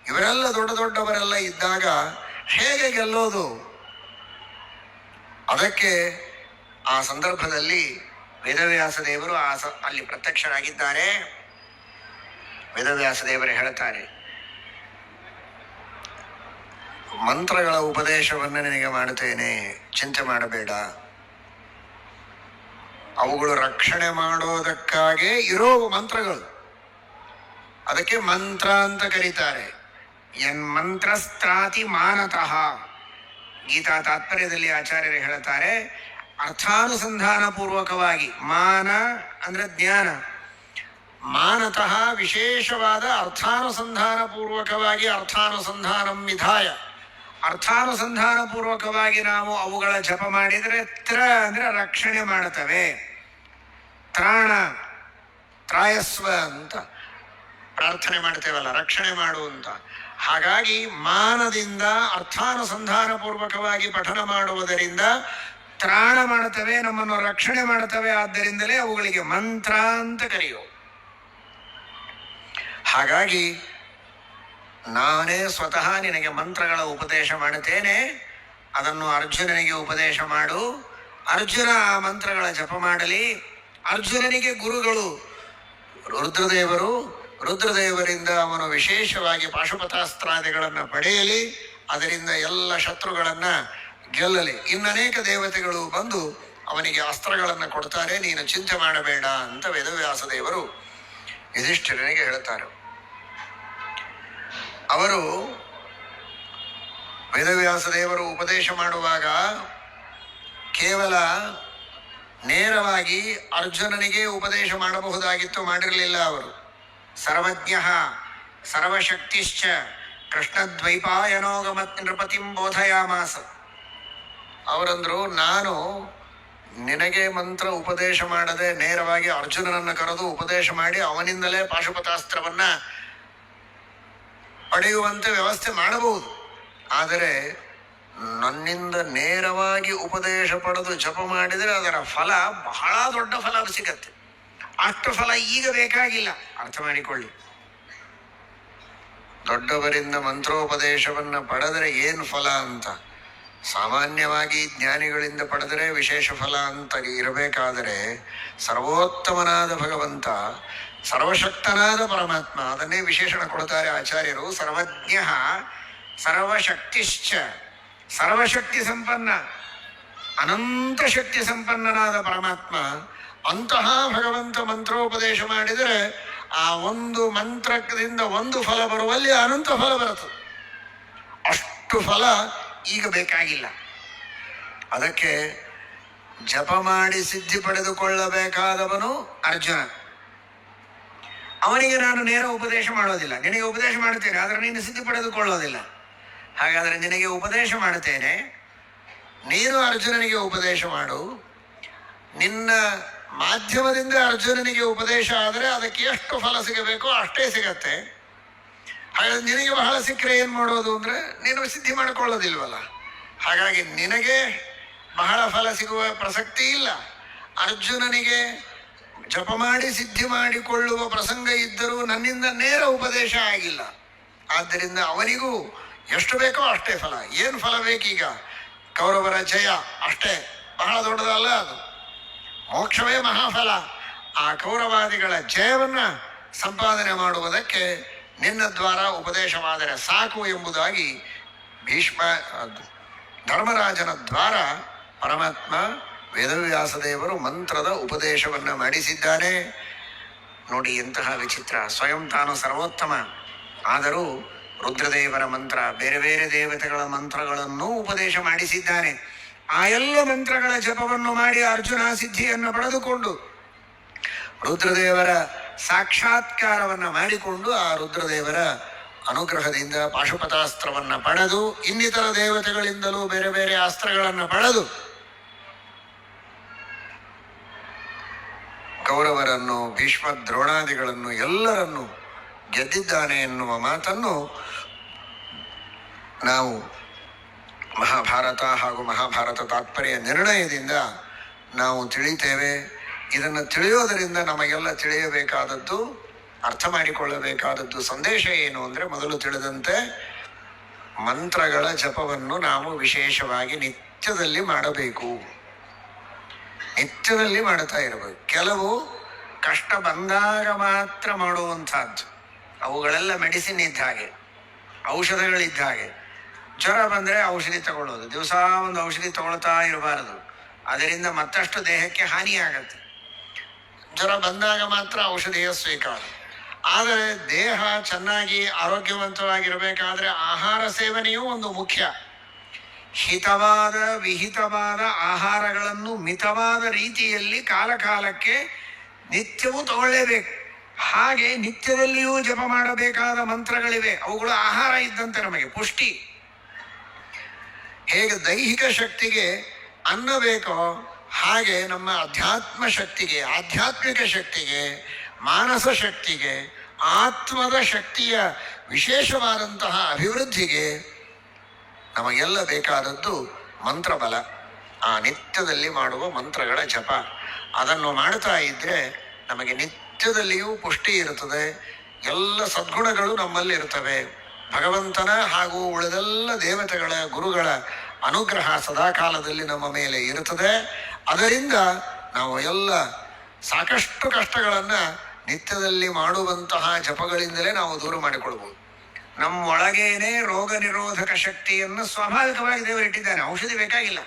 ಇವರೆಲ್ಲ ದೊಡ್ಡ ದೊಡ್ಡವರೆಲ್ಲ ಇದ್ದಾಗ ಹೇಗೆ ಗೆಲ್ಲೋದು? ಅದಕ್ಕೆ ಆ ಸಂದರ್ಭದಲ್ಲಿ ವೇದವ್ಯಾಸ ದೇವರು ಅಲ್ಲಿ ಪ್ರತ್ಯಕ್ಷರಾಗಿದ್ದಾರೆ. ವೇದವ್ಯಾಸ ದೇವರು ಹೇಳ್ತಾರೆ, ಮಂತ್ರಗಳ ಉಪದೇಶವನ್ನು ನಿನಗೆ ಮಾಡುತ್ತೇನೆ, ಚಿಂತೆ ಮಾಡಬೇಡ. ಅವುಗಳು ರಕ್ಷಣೆ ಮಾಡೋದಕ್ಕಾಗೇ ಇರೋ ಮಂತ್ರಗಳು. ಅದಕ್ಕೆ ಮಂತ್ರ ಅಂತ ಕರೀತಾರೆ. ಯನ್ಮಂತ್ರಸ್ತ್ರಾತಿ ಮಾನತಃ. ಗೀತಾ ತಾತ್ಪರ್ಯದಲ್ಲಿ ಆಚಾರ್ಯರು ಹೇಳ್ತಾರೆ, ಅರ್ಥಾನುಸಂಧಾನ ಪೂರ್ವಕವಾಗಿ, ಮಾನ ಅಂದ್ರೆ ಜ್ಞಾನ, ಮಾನತಃ ವಿಶೇಷವಾದ ಅರ್ಥಾನುಸಂಧಾನ ಪೂರ್ವಕವಾಗಿ, ಅರ್ಥಾನುಸಂಧಾನಂ ವಿಧಾಯ, ಅರ್ಥಾನುಸಂಧಾನ ಪೂರ್ವಕವಾಗಿ ನಾವು ಅವುಗಳ ಜಪ ಮಾಡಿದರೆ ತ್ರ ಅಂದ್ರೆ ರಕ್ಷಣೆ ಮಾಡುತ್ತವೆ. ತ್ರಾಣ, ತ್ರಾಯಸ್ವ ಅಂತ ಪ್ರಾರ್ಥನೆ ಮಾಡ್ತೇವಲ್ಲ, ರಕ್ಷಣೆ ಮಾಡುವಂತ ಹಾಗಾಗಿ ಮಾನದಿಂದ ಅರ್ಥಾನುಸಂಧಾನ ಪೂರ್ವಕವಾಗಿ ಪಠನ ಮಾಡುವುದರಿಂದ ತ್ರಾಣ ಮಾಡುತ್ತವೆ, ನಮ್ಮನ್ನು ರಕ್ಷಣೆ ಮಾಡುತ್ತವೆ. ಆದ್ದರಿಂದಲೇ ಅವುಗಳಿಗೆ ಮಂತ್ರ ಅಂತ ಕರೆಯೋ. ಹಾಗಾಗಿ ನಾನೇ ಸ್ವತಃ ನಿನಗೆ ಮಂತ್ರಗಳ ಉಪದೇಶ ಮಾಡುತ್ತೇನೆ, ಅದನ್ನು ಅರ್ಜುನನಿಗೆ ಉಪದೇಶ ಮಾಡು. ಅರ್ಜುನ ಆ ಮಂತ್ರಗಳ ಜಪ ಮಾಡಲಿ. ಅರ್ಜುನನಿಗೆ ಗುರುಗಳು ರುದ್ರದೇವರು, ರುದ್ರದೇವರಿಂದ ಅವನು ವಿಶೇಷವಾಗಿ ಪಾಶುಪತಾಸ್ತ್ರಾದಿಗಳನ್ನು ಪಡೆಯಲಿ, ಅದರಿಂದ ಎಲ್ಲ ಶತ್ರುಗಳನ್ನ ಗೆಲ್ಲಲಿ. ಇನ್ನನೇಕ ದೇವತೆಗಳು ಬಂದು ಅವನಿಗೆ ಅಸ್ತ್ರಗಳನ್ನು ಕೊಡ್ತಾರೆ, ನೀನು ಚಿಂತೆ ಮಾಡಬೇಡ ಅಂತ ವೇದವ್ಯಾಸ ದೇವರು ಯುಧಿಷ್ಠಿರನಿಗೆ ಹೇಳ್ತಾರೆ. ಅವರು ವೇದವ್ಯಾಸ ದೇವರು ಉಪದೇಶ ಮಾಡುವಾಗ ಕೇವಲ ನೇರವಾಗಿ ಅರ್ಜುನನಿಗೆ ಉಪದೇಶ ಮಾಡಬಹುದಾಗಿತ್ತು, ಮಾಡಿರಲಿಲ್ಲ. ಅವರು ಸರ್ವಜ್ಞ ಸರ್ವಶಕ್ತಿಶ್ಚ ಕೃಷ್ಣದ್ವೈಪಾಯನೋಗಮತ್ ನೃಪತಿಂ ಬೋಧಯಾಮಾಸ. ಅವರಂದ್ರು, ನಾನು ನಿನಗೆ ಮಂತ್ರ ಉಪದೇಶ ಮಾಡದೆ ನೇರವಾಗಿ ಅರ್ಜುನನನ್ನು ಕರೆದು ಉಪದೇಶ ಮಾಡಿ ಅವನಿಂದಲೇ ಪಾಶುಪತಾಸ್ತ್ರವನ್ನ ಪಡೆಯುವಂತೆ ವ್ಯವಸ್ಥೆ ಮಾಡಬಹುದು. ಆದರೆ ನನ್ನಿಂದ ನೇರವಾಗಿ ಉಪದೇಶ ಪಡೆದು ಜಪ ಮಾಡಿದರೆ ಅದರ ಫಲ ಬಹಳ ದೊಡ್ಡ ಫಲ ಸಿಗತ್ತೆ. ಅಷ್ಟು ಫಲ ಈಗ ಬೇಕಾಗಿಲ್ಲ. ಅರ್ಥ ಮಾಡಿಕೊಳ್ಳಿ, ದೊಡ್ಡವರಿಂದ ಮಂತ್ರೋಪದೇಶವನ್ನು ಪಡೆದರೆ ಏನು ಫಲ ಅಂತ. ಸಾಮಾನ್ಯವಾಗಿ ಜ್ಞಾನಿಗಳಿಂದ ಪಡೆದರೆ ವಿಶೇಷ ಫಲ ಅಂತ ಇರಬೇಕಾದರೆ ಸರ್ವೋತ್ತಮನಾದ ಭಗವಂತ, ಸರ್ವಶಕ್ತನಾದ ಪರಮಾತ್ಮ, ಅದನ್ನೇ ವಿಶೇಷಣ ಕೊಡ್ತಾರೆ ಆಚಾರ್ಯರು. ಸರ್ವಜ್ಞ ಸರ್ವಶಕ್ತಿಶ್ಚ, ಸರ್ವಶಕ್ತಿ ಸಂಪನ್ನ, ಅನಂತ ಶಕ್ತಿ ಸಂಪನ್ನನಾದ ಪರಮಾತ್ಮ. ಅಂತಹ ಭಗವಂತ ಮಂತ್ರೋಪದೇಶ ಮಾಡಿದರೆ ಆ ಒಂದು ಮಂತ್ರದಿಂದ ಒಂದು ಫಲ ಬರುವಲ್ಲಿ ಅನಂತ ಫಲ ಬರುತ್ತದೆ. ಅಷ್ಟು ಫಲ ಈಗ ಬೇಕಾಗಿಲ್ಲ. ಅದಕ್ಕೆ ಜಪ ಮಾಡಿ ಸಿದ್ಧಿ ಪಡೆದುಕೊಳ್ಳಬೇಕಾದವನು ಅರ್ಜುನ. ಅವನಿಗೆ ನಾನು ನೇರ ಉಪದೇಶ ಮಾಡೋದಿಲ್ಲ. ನಿನಗೆ ಉಪದೇಶ ಮಾಡುತ್ತೇನೆ, ಆದರೆ ನೀನು ಸಿದ್ಧಿ ಪಡೆದುಕೊಳ್ಳೋದಿಲ್ಲ. ಹಾಗಾದರೆ ನಿನಗೆ ಉಪದೇಶ ಮಾಡುತ್ತೇನೆ, ನೀನು ಅರ್ಜುನನಿಗೆ ಉಪದೇಶ ಮಾಡು. ನಿನ್ನ ಮಾಧ್ಯಮದಿಂದ ಅರ್ಜುನನಿಗೆ ಉಪದೇಶ ಆದರೆ ಅದಕ್ಕೆ ಎಷ್ಟು ಫಲ ಸಿಗಬೇಕೋ ಅಷ್ಟೇ ಸಿಗತ್ತೆ. ಹಾಗಾದ್ರೆ ನಿನಗೆ ಬಹಳ ಸಿಕ್ಕರೆ ಏನು ಮಾಡೋದು ಅಂದರೆ ನೀನು ಸಿದ್ಧಿ ಮಾಡಿಕೊಳ್ಳೋದಿಲ್ವಲ್ಲ. ಹಾಗಾಗಿ ನಿನಗೆ ಬಹಳ ಫಲ ಸಿಗುವ ಪ್ರಸಕ್ತಿ ಇಲ್ಲ. ಅರ್ಜುನನಿಗೆ ಜಪ ಮಾಡಿ ಸಿದ್ಧಿ ಮಾಡಿಕೊಳ್ಳುವ ಪ್ರಸಂಗ ಇದ್ದರೂ ನನ್ನಿಂದ ನೇರ ಉಪದೇಶ ಆಗಿಲ್ಲ. ಆದ್ದರಿಂದ ಅವನಿಗೂ ಎಷ್ಟು ಬೇಕೋ ಅಷ್ಟೇ ಫಲ. ಏನು ಫಲ ಬೇಕೀಗ? ಕೌರವರ ಜಯ ಅಷ್ಟೇ, ಬಹಳ ದೊಡ್ಡದಲ್ಲ ಅದು. ಮೋಕ್ಷವೇ ಮಹಾಫಲ. ಆ ಕೌರವಾದಿಗಳ ಜಯವನ್ನ ಸಂಪಾದನೆ ಮಾಡುವುದಕ್ಕೆ ನಿನ್ನ ದ್ವಾರ ಉಪದೇಶವಾದರೆ ಸಾಕು ಎಂಬುದಾಗಿ ಭೀಷ್ಮ ಧರ್ಮರಾಜನ ದ್ವಾರ ಪರಮಾತ್ಮ ವೇದವ್ಯಾಸ ದೇವರು ಮಂತ್ರದ ಉಪದೇಶವನ್ನು ಮಾಡಿಸಿದ್ದಾನೆ. ನೋಡಿ ಎಂತಹ ವಿಚಿತ್ರ. ಸ್ವಯಂ ತಾನು ಸರ್ವೋತ್ತಮ, ಆದರೂ ರುದ್ರದೇವರ ಮಂತ್ರ, ಬೇರೆ ಬೇರೆ ದೇವತೆಗಳ ಮಂತ್ರಗಳನ್ನು ಉಪದೇಶ ಮಾಡಿಸಿದ್ದಾನೆ. ಆ ಎಲ್ಲ ಮಂತ್ರಗಳ ಜಪವನ್ನು ಮಾಡಿ ಅರ್ಜುನ ಸಿದ್ಧಿಯನ್ನು ಪಡೆದುಕೊಂಡು ರುದ್ರದೇವರ ಸಾಕ್ಷಾತ್ಕಾರವನ್ನು ಮಾಡಿಕೊಂಡು ಆ ರುದ್ರದೇವರ ಅನುಗ್ರಹದಿಂದ ಪಾಶುಪತಾಸ್ತ್ರವನ್ನು ಪಡೆದು ಇನ್ನಿತರ ದೇವತೆಗಳಿಂದಲೂ ಬೇರೆ ಬೇರೆ ಅಸ್ತ್ರಗಳನ್ನು ಪಡೆದು ಕೌರವರನ್ನು, ಭೀಷ್ಮ ದ್ರೋಣಾದಿಗಳನ್ನು ಎಲ್ಲರನ್ನು ಗೆದ್ದಿದ್ದಾನೆ ಎನ್ನುವ ಮಾತನ್ನು ನಾವು ಮಹಾಭಾರತ ಹಾಗೂ ಮಹಾಭಾರತ ತಾತ್ಪರ್ಯ ನಿರ್ಣಯದಿಂದ ನಾವು ತಿಳಿತೇವೆ. ಇದನ್ನು ತಿಳಿಯೋದರಿಂದ ನಮಗೆಲ್ಲ ತಿಳಿಯಬೇಕಾದದ್ದು, ಅರ್ಥ ಮಾಡಿಕೊಳ್ಳಬೇಕಾದದ್ದು ಸಂದೇಶ ಏನು ಅಂದರೆ, ಮೊದಲು ತಿಳಿದಂತೆ ಮಂತ್ರಗಳ ಜಪವನ್ನು ನಾವು ವಿಶೇಷವಾಗಿ ನಿತ್ಯದಲ್ಲಿ ಮಾಡಬೇಕು. ನಿತ್ಯದಲ್ಲಿ ಮಾಡ್ತಾ ಇರಬೇಕು. ಕೆಲವು ಕಷ್ಟ ಬಂದಾಗ ಮಾತ್ರ ಮಾಡುವಂಥದ್ದು, ಅವುಗಳೆಲ್ಲ ಮೆಡಿಸಿನ್ ಇದ್ದ ಹಾಗೆ, ಔಷಧಗಳಿದ್ದ ಹಾಗೆ. ಜ್ವರ ಬಂದರೆ ಔಷಧಿ ತಗೊಳ್ಳೋದು, ದಿವಸ ಒಂದು ಔಷಧಿ ತಗೊಳ್ತಾ ಇರಬಾರದು, ಅದರಿಂದ ಮತ್ತಷ್ಟು ದೇಹಕ್ಕೆ ಹಾನಿಯಾಗತ್ತೆ. ಜ್ವರ ಬಂದಾಗ ಮಾತ್ರ ಔಷಧಿಯ ಸ್ವೀಕಾರ. ಆದರೆ ದೇಹ ಚೆನ್ನಾಗಿ ಆರೋಗ್ಯವಂತವಾಗಿರಬೇಕಾದ್ರೆ ಆಹಾರ ಸೇವನೆಯೂ ಒಂದು ಮುಖ್ಯ. ಹಿತವಾದ ವಿಹಿತವಾದ ಆಹಾರಗಳನ್ನು ಮಿತವಾದ ರೀತಿಯಲ್ಲಿ ಕಾಲಕಾಲಕ್ಕೆ ನಿತ್ಯವೂ ತಗೊಳ್ಳೇಬೇಕು. ಹಾಗೆ ನಿತ್ಯದಲ್ಲಿಯೂ ಜಪ ಮಾಡಬೇಕಾದ ಮಂತ್ರಗಳಿವೆ. ಅವುಗಳು ಆಹಾರ ಇದ್ದಂತೆ ನಮಗೆ ಪುಷ್ಟಿ. ಹೇಗೆ ದೈಹಿಕ ಶಕ್ತಿಗೆ ಅನ್ನ ಬೇಕೋ ಹಾಗೆ ನಮ್ಮ ಅಧ್ಯಾತ್ಮ ಶಕ್ತಿಗೆ, ಆಧ್ಯಾತ್ಮಿಕ ಶಕ್ತಿಗೆ, ಮಾನಸ ಶಕ್ತಿಗೆ ಆತ್ಮದ ಶಕ್ತಿಯ ವಿಶೇಷವಾದಂತಹ ಅಭಿವೃದ್ಧಿಗೆ ನಮಗೆಲ್ಲ ಬೇಕಾದದ್ದು ಮಂತ್ರಬಲ. ಆ ನಿತ್ಯದಲ್ಲಿ ಮಾಡುವ ಮಂತ್ರಗಳ ಜಪ, ಅದನ್ನು ಮಾಡ್ತಾ ಇದ್ರೆ ನಮಗೆ ನಿತ್ಯದಲ್ಲಿಯೂ ಪುಷ್ಟಿ ಇರುತ್ತದೆ, ಎಲ್ಲ ಸದ್ಗುಣಗಳು ನಮ್ಮಲ್ಲಿ ಇರ್ತವೆ. ಭಗವಂತನ ಹಾಗೂ ಉಳಿದೆಲ್ಲ ದೇವತೆಗಳ ಗುರುಗಳ ಅನುಗ್ರಹ ಸದಾಕಾಲದಲ್ಲಿ ನಮ್ಮ ಮೇಲೆ ಇರುತ್ತದೆ. ಅದರಿಂದ ನಾವು ಎಲ್ಲ ಸಾಕಷ್ಟು ಕಷ್ಟಗಳನ್ನು ನಿತ್ಯದಲ್ಲಿ ಮಾಡುವಂತಹ ಜಪಗಳಿಂದಲೇ ನಾವು ದೂರ ಮಾಡಿಕೊಳ್ಬೋದು. ನಮ್ಮೊಳಗೇನೆ ರೋಗ ನಿರೋಧಕ ಶಕ್ತಿಯನ್ನು ಸ್ವಾಭಾವಿಕವಾಗಿ ದೇವರಿಟ್ಟಿದ್ದಾನೆ. ಔಷಧಿ ಬೇಕಾಗಿಲ್ಲ.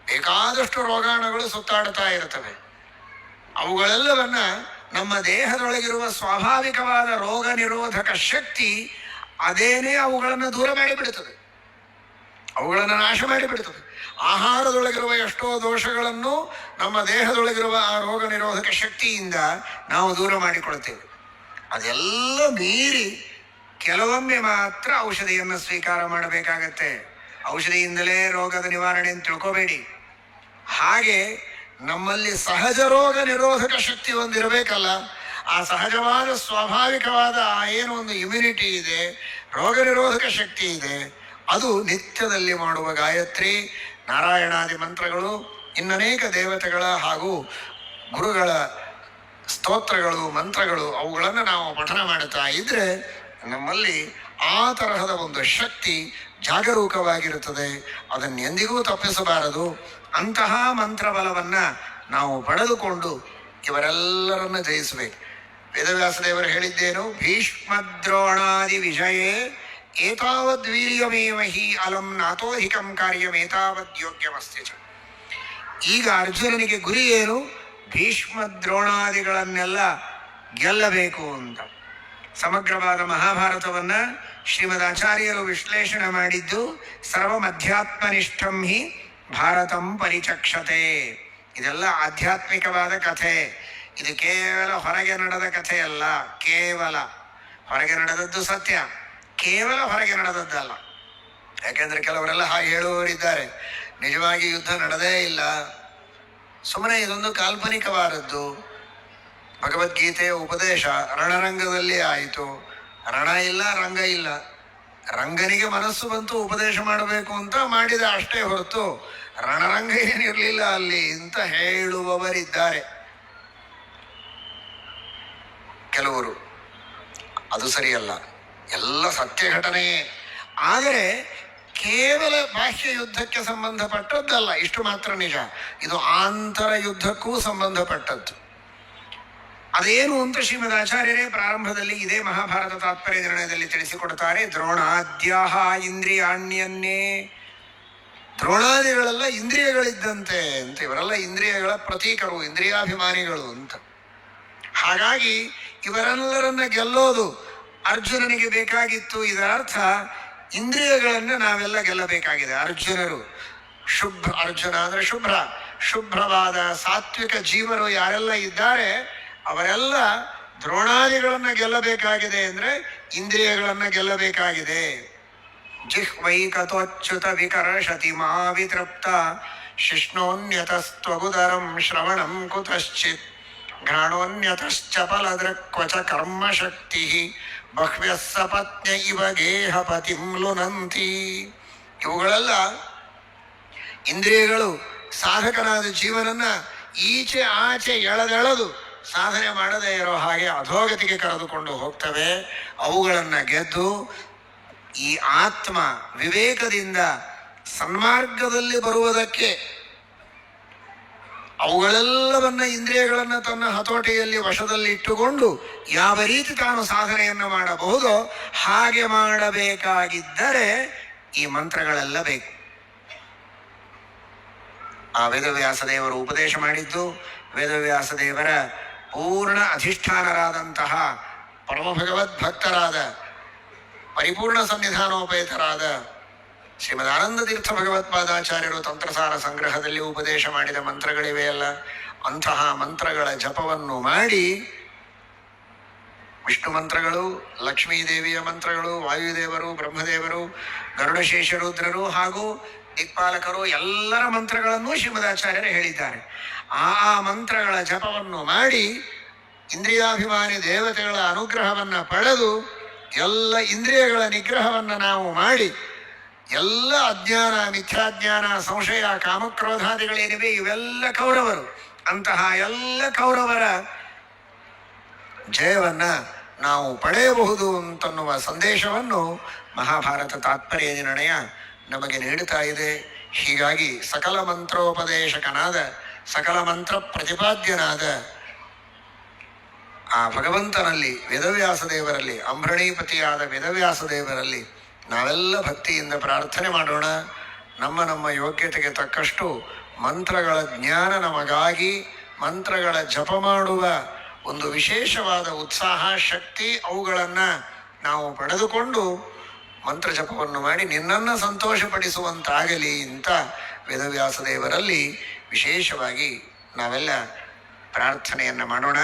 ಬೇಕಾದಷ್ಟು ರೋಗಾಣುಗಳು ಸುತ್ತಾಡ್ತಾ ಇರುತ್ತವೆ. ಅವುಗಳೆಲ್ಲವನ್ನ ನಮ್ಮ ದೇಹದೊಳಗಿರುವ ಸ್ವಾಭಾವಿಕವಾದ ರೋಗ ನಿರೋಧಕ ಶಕ್ತಿ ಅದೇನೇ ಅವುಗಳನ್ನು ದೂರ ಮಾಡಿಬಿಡುತ್ತದೆ, ಅವುಗಳನ್ನು ನಾಶ ಮಾಡಿಬಿಡುತ್ತದೆ. ಆಹಾರದೊಳಗಿರುವ ಎಷ್ಟೋ ದೋಷಗಳನ್ನು ನಮ್ಮ ದೇಹದೊಳಗಿರುವ ಆ ರೋಗ ನಿರೋಧಕ ಶಕ್ತಿಯಿಂದ ನಾವು ದೂರ ಮಾಡಿಕೊಳ್ತೇವೆ. ಅದೆಲ್ಲ ಮೀರಿ ಕೆಲವೊಮ್ಮೆ ಮಾತ್ರ ಔಷಧಿಯನ್ನು ಸ್ವೀಕಾರ ಮಾಡಬೇಕಾಗತ್ತೆ. ಔಷಧಿಯಿಂದಲೇ ರೋಗದ ನಿವಾರಣೆ ಅಂತ ತಿಳ್ಕೋಬೇಡಿ. ಹಾಗೆ ನಮ್ಮಲ್ಲಿ ಸಹಜ ರೋಗ ನಿರೋಧಕ ಶಕ್ತಿ ಒಂದಿರಬೇಕಲ್ಲ. ಆ ಸಹಜವಾದ ಸ್ವಾಭಾವಿಕವಾದ ಏನು ಒಂದು ಇಮ್ಯುನಿಟಿ ಇದೆ, ರೋಗ ನಿರೋಧಕ ಶಕ್ತಿ ಇದೆ, ಅದು ನಿತ್ಯದಲ್ಲಿ ಮಾಡುವ ಗಾಯತ್ರಿ, ನಾರಾಯಣಾದಿ ಮಂತ್ರಗಳು, ಇನ್ನನೇಕ ದೇವತೆಗಳ ಹಾಗೂ ಗುರುಗಳ ಸ್ತೋತ್ರಗಳು, ಮಂತ್ರಗಳು, ಅವುಗಳನ್ನು ನಾವು ಪಠನ ಮಾಡುತ್ತಾ ಇದ್ರೆ ನಮ್ಮಲ್ಲಿ ಆ ತರಹದ ಒಂದು ಶಕ್ತಿ ಜಾಗರೂಕವಾಗಿರುತ್ತದೆ. ಅದನ್ನು ಎಂದಿಗೂ ತಪ್ಪಿಸಬಾರದು. ಅಂತಹ ಮಂತ್ರಬಲವನ್ನ ನಾವು ಪಡೆದುಕೊಂಡು ಇವರೆಲ್ಲರನ್ನ ಜಯಿಸಬೇಕು. ವೇದವ್ಯಾಸ ದೇವರು ಹೇಳಿದ್ದೇನು? ಭೀಷ್ಮದ್ರೋಣಾದಿ ವಿಷಯೇ ಏತಾವದ್ವೀರ್ಯಮೇವ ಹಿ ಅಲಂ ನಾತೋಹಿಕಂ ಕಾರ್ಯಮೇತಾವದ್ಯೋಗ್ಯಮಸ್ತ್ಯ ಚ. ಈಗ ಅರ್ಜುನನಿಗೆ ಗುರಿ ಏನು? ಭೀಷ್ಮದ್ರೋಣಾದಿಗಳನ್ನೆಲ್ಲ ಗೆಲ್ಲಬೇಕು ಅಂತ. ಸಮಗ್ರವಾದ ಮಹಾಭಾರತವನ್ನ ಶ್ರೀಮದ್ ಆಚಾರ್ಯರು ವಿಶ್ಲೇಷಣೆ ಮಾಡಿದ್ದು ಸರ್ವಮಧ್ಯಾತ್ಮನಿಷ್ಠಂ ಹಿ ಭಾರತಂ ಪರಿಚಕ್ಷತೆ. ಇದೆಲ್ಲ ಆಧ್ಯಾತ್ಮಿಕವಾದ ಕಥೆ. ಇದು ಕೇವಲ ಹೊರಗೆ ನಡೆದ ಕಥೆಯಲ್ಲ. ಕೇವಲ ಹೊರಗೆ ನಡೆದದ್ದು ಸತ್ಯ, ಕೇವಲ ಹೊರಗೆ ನಡೆದದ್ದಲ್ಲ. ಯಾಕೆಂದ್ರೆ ಕೆಲವರೆಲ್ಲ ಹಾಗೆ ಹೇಳುವವರಿದ್ದಾರೆ, ನಿಜವಾಗಿ ಯುದ್ಧ ನಡೆದೇ ಇಲ್ಲ, ಸುಮ್ಮನೆ ಇದೊಂದು ಕಾಲ್ಪನಿಕವಾದದ್ದು. ಭಗವದ್ಗೀತೆಯ ಉಪದೇಶ ರಣರಂಗದಲ್ಲಿ ಆಯಿತು. ರಣ ಇಲ್ಲ, ರಂಗ ಇಲ್ಲ. ರಂಗನಿಗೆ ಮನಸ್ಸು ಬಂತು ಉಪದೇಶ ಮಾಡಬೇಕು ಅಂತ ಮಾಡಿದ ಅಷ್ಟೇ ಹೊರತು ರಣರಂಗ ಏನಿರಲಿಲ್ಲ ಅಲ್ಲಿ ಅಂತ ಹೇಳುವವರಿದ್ದಾರೆ ಕೆಲವರು. ಅದು ಸರಿಯಲ್ಲ, ಎಲ್ಲ ಸತ್ಯ ಘಟನೆಯೇ. ಆದರೆ ಕೇವಲ ಬಾಹ್ಯ ಯುದ್ಧಕ್ಕೆ ಸಂಬಂಧಪಟ್ಟದ್ದಲ್ಲ, ಇಷ್ಟು ಮಾತ್ರ ನಿಜ. ಇದು ಆಂತರ ಯುದ್ಧಕ್ಕೂ ಸಂಬಂಧಪಟ್ಟದ್ದು. ಅದೇನು ಅಂತ ಶ್ರೀಮದ್ ಆಚಾರ್ಯರೇ ಪ್ರಾರಂಭದಲ್ಲಿ ಇದೇ ಮಹಾಭಾರತ ತಾತ್ಪರ್ಯ ನಿರ್ಣಯದಲ್ಲಿ ತಿಳಿಸಿಕೊಡ್ತಾರೆ. ದ್ರೋಣಾದ್ಯಾಹ ಇಂದ್ರಿಯಾಣ್ಯನ್ನೇ. ದ್ರೋಣಾದಿಗಳೆಲ್ಲ ಇಂದ್ರಿಯಗಳಿದ್ದಂತೆ ಅಂತ. ಇವರೆಲ್ಲ ಇಂದ್ರಿಯಗಳ ಪ್ರತೀಕರು, ಇಂದ್ರಿಯಾಭಿಮಾನಿಗಳು ಅಂತ. ಹಾಗಾಗಿ ಇವರೆಲ್ಲರನ್ನ ಗೆಲ್ಲೋದು ಅರ್ಜುನನಿಗೆ ಬೇಕಾಗಿತ್ತು. ಇದರ ಅರ್ಥ ಇಂದ್ರಿಯಗಳನ್ನು ನಾವೆಲ್ಲ ಗೆಲ್ಲಬೇಕಾಗಿದೆ. ಅರ್ಜುನರು ಅರ್ಜುನ ಅಂದ್ರೆ ಶುಭ್ರವಾದ ಸಾತ್ವಿಕ ಜೀವರು ಯಾರೆಲ್ಲ ಇದ್ದಾರೆ ಅವರೆಲ್ಲ ದ್ರೋಣಾದಿಗಳನ್ನ ಗೆಲ್ಲಬೇಕಾಗಿದೆ. ಅಂದ್ರೆ ಇಂದ್ರಿಯಗಳನ್ನ ಗೆಲ್ಲಬೇಕಾಗಿದೆ. ಜಿಹ್ವೈಕತೋಚ್ಯುತ ವಿಕರ್ಷತಿ ಮಾ ವಿತೃಪ್ತ ಶಿಷ್ಣೋನ್ಯತಸ್ತ್ವಗುದರಂ ಶ್ರವಣಂ ಕುತಶ್ಚಿತ್ ಘ್ರಾಣೋನ್ಯತಶ್ಚ ಫಲದೃಕ್ವಚ ಕರ್ಮಶಕ್ತಿ ಬಹ್ವ್ಯಃ ಸಪತ್ನ್ಯ ಇವ ಗೇಹಪತಿಂ ಲುನಂತಿ. ಇವುಗಳೆಲ್ಲ ಇಂದ್ರಿಯಗಳು ಸಾಧಕನಾದ ಜೀವನನ್ನ ಈಚೆ ಆಚೆ ಎಳೆದೆಳೆದು ಸಾಧನೆ ಮಾಡದೇ ಇರೋ ಹಾಗೆ ಅಧೋಗತಿಗೆ ಕರೆದುಕೊಂಡು ಹೋಗ್ತವೆ. ಅವುಗಳನ್ನು ಗೆದ್ದು ಈ ಆತ್ಮ ವಿವೇಕದಿಂದ ಸನ್ಮಾರ್ಗದಲ್ಲಿ ಬರುವುದಕ್ಕೆ ಅವುಗಳೆಲ್ಲವನ್ನ ಇಂದ್ರಿಯಗಳನ್ನು ತನ್ನ ಹತೋಟಿಯಲ್ಲಿ ವಶದಲ್ಲಿ ಇಟ್ಟುಕೊಂಡು ಯಾವ ರೀತಿ ತಾನು ಸಾಧನೆಯನ್ನು ಮಾಡಬಹುದೋ ಹಾಗೆ ಮಾಡಬೇಕಾಗಿದ್ದರೆ ಈ ಮಂತ್ರಗಳೆಲ್ಲ ಬೇಕು. ಆ ವೇದವ್ಯಾಸದೇವರು ಉಪದೇಶ ಮಾಡಿದ್ದು, ವೇದವ್ಯಾಸದೇವರ ಪೂರ್ಣ ಅಧಿಷ್ಠಾನರಾದಂತಹ ಪರಮ ಭಗವದ್ಭಕ್ತರಾದ ಪರಿಪೂರ್ಣ ಸನ್ನಿಧಾನೋಪೇತರಾದ ಶ್ರೀಮದ್ ಆನಂದ ತೀರ್ಥ ಭಗವತ್ಪಾದಾಚಾರ್ಯರು ತಂತ್ರಸಾರ ಸಂಗ್ರಹದಲ್ಲಿ ಉಪದೇಶ ಮಾಡಿದ ಮಂತ್ರಗಳಿವೆಯಲ್ಲ, ಅಂತಹ ಮಂತ್ರಗಳ ಜಪವನ್ನು ಮಾಡಿ ವಿಷ್ಣು ಮಂತ್ರಗಳು, ಲಕ್ಷ್ಮೀದೇವಿಯ ಮಂತ್ರಗಳು, ವಾಯುದೇವರು, ಬ್ರಹ್ಮದೇವರು, ಗರುಡಶೇಷರುದ್ರರು ಹಾಗೂ ದಿಕ್ಪಾಲಕರು ಎಲ್ಲರ ಮಂತ್ರಗಳನ್ನು ಶ್ರೀಮದಾಚಾರ್ಯರು ಹೇಳಿದ್ದಾರೆ. ಆ ಮಂತ್ರಗಳ ಜಪವನ್ನು ಮಾಡಿ ಇಂದ್ರಿಯಾಭಿಮಾನಿ ದೇವತೆಗಳ ಅನುಗ್ರಹವನ್ನು ಪಡೆದು ಎಲ್ಲ ಇಂದ್ರಿಯಗಳ ನಿಗ್ರಹವನ್ನು ನಾವು ಮಾಡಿ ಎಲ್ಲ ಅಜ್ಞಾನ, ಮಿಥ್ಯಾಜ್ಞಾನ, ಸಂಶಯ, ಕಾಮಕ್ರೋಧಾದಿಗಳೇನಿವೆ ಇವೆಲ್ಲ ಕೌರವರು. ಅಂತಹ ಎಲ್ಲ ಕೌರವರ ಜಯವನ್ನ ನಾವು ಪಡೆಯಬಹುದು ಅಂತನ್ನುವ ಸಂದೇಶವನ್ನು ಮಹಾಭಾರತ ತಾತ್ಪರ್ಯ ನಿರ್ಣಯ ನಮಗೆ ನೀಡುತ್ತಾ ಇದೆ. ಹೀಗಾಗಿ ಸಕಲ ಮಂತ್ರೋಪದೇಶಕನಾದ, ಸಕಲ ಮಂತ್ರ ಪ್ರತಿಪಾದ್ಯನಾದ ಆ ಭಗವಂತನಲ್ಲಿ, ವೇದವ್ಯಾಸ ದೇವರಲ್ಲಿ, ಅಂಬರಣೀಪತಿಯಾದ ವೇದವ್ಯಾಸ ದೇವರಲ್ಲಿ ನಾವೆಲ್ಲ ಭಕ್ತಿಯಿಂದ ಪ್ರಾರ್ಥನೆ ಮಾಡೋಣ. ನಮ್ಮ ನಮ್ಮ ಯೋಗ್ಯತೆಗೆ ತಕ್ಕಷ್ಟು ಮಂತ್ರಗಳ ಜ್ಞಾನ ನಮಗಾಗಿ, ಮಂತ್ರಗಳ ಜಪ ಮಾಡುವ ಒಂದು ವಿಶೇಷವಾದ ಉತ್ಸಾಹ, ಶಕ್ತಿ ಅವುಗಳನ್ನು ನಾವು ಪಡೆದುಕೊಂಡು ಮಂತ್ರ ಜಪವನ್ನು ಮಾಡಿ ನಿನ್ನನ್ನು ಸಂತೋಷಪಡಿಸುವಂತಾಗಲಿ ಅಂತ ವೇದವ್ಯಾಸ ದೇವರಲ್ಲಿ ವಿಶೇಷವಾಗಿ ನಾವೆಲ್ಲ ಪ್ರಾರ್ಥನೆಯನ್ನು ಮಾಡೋಣ.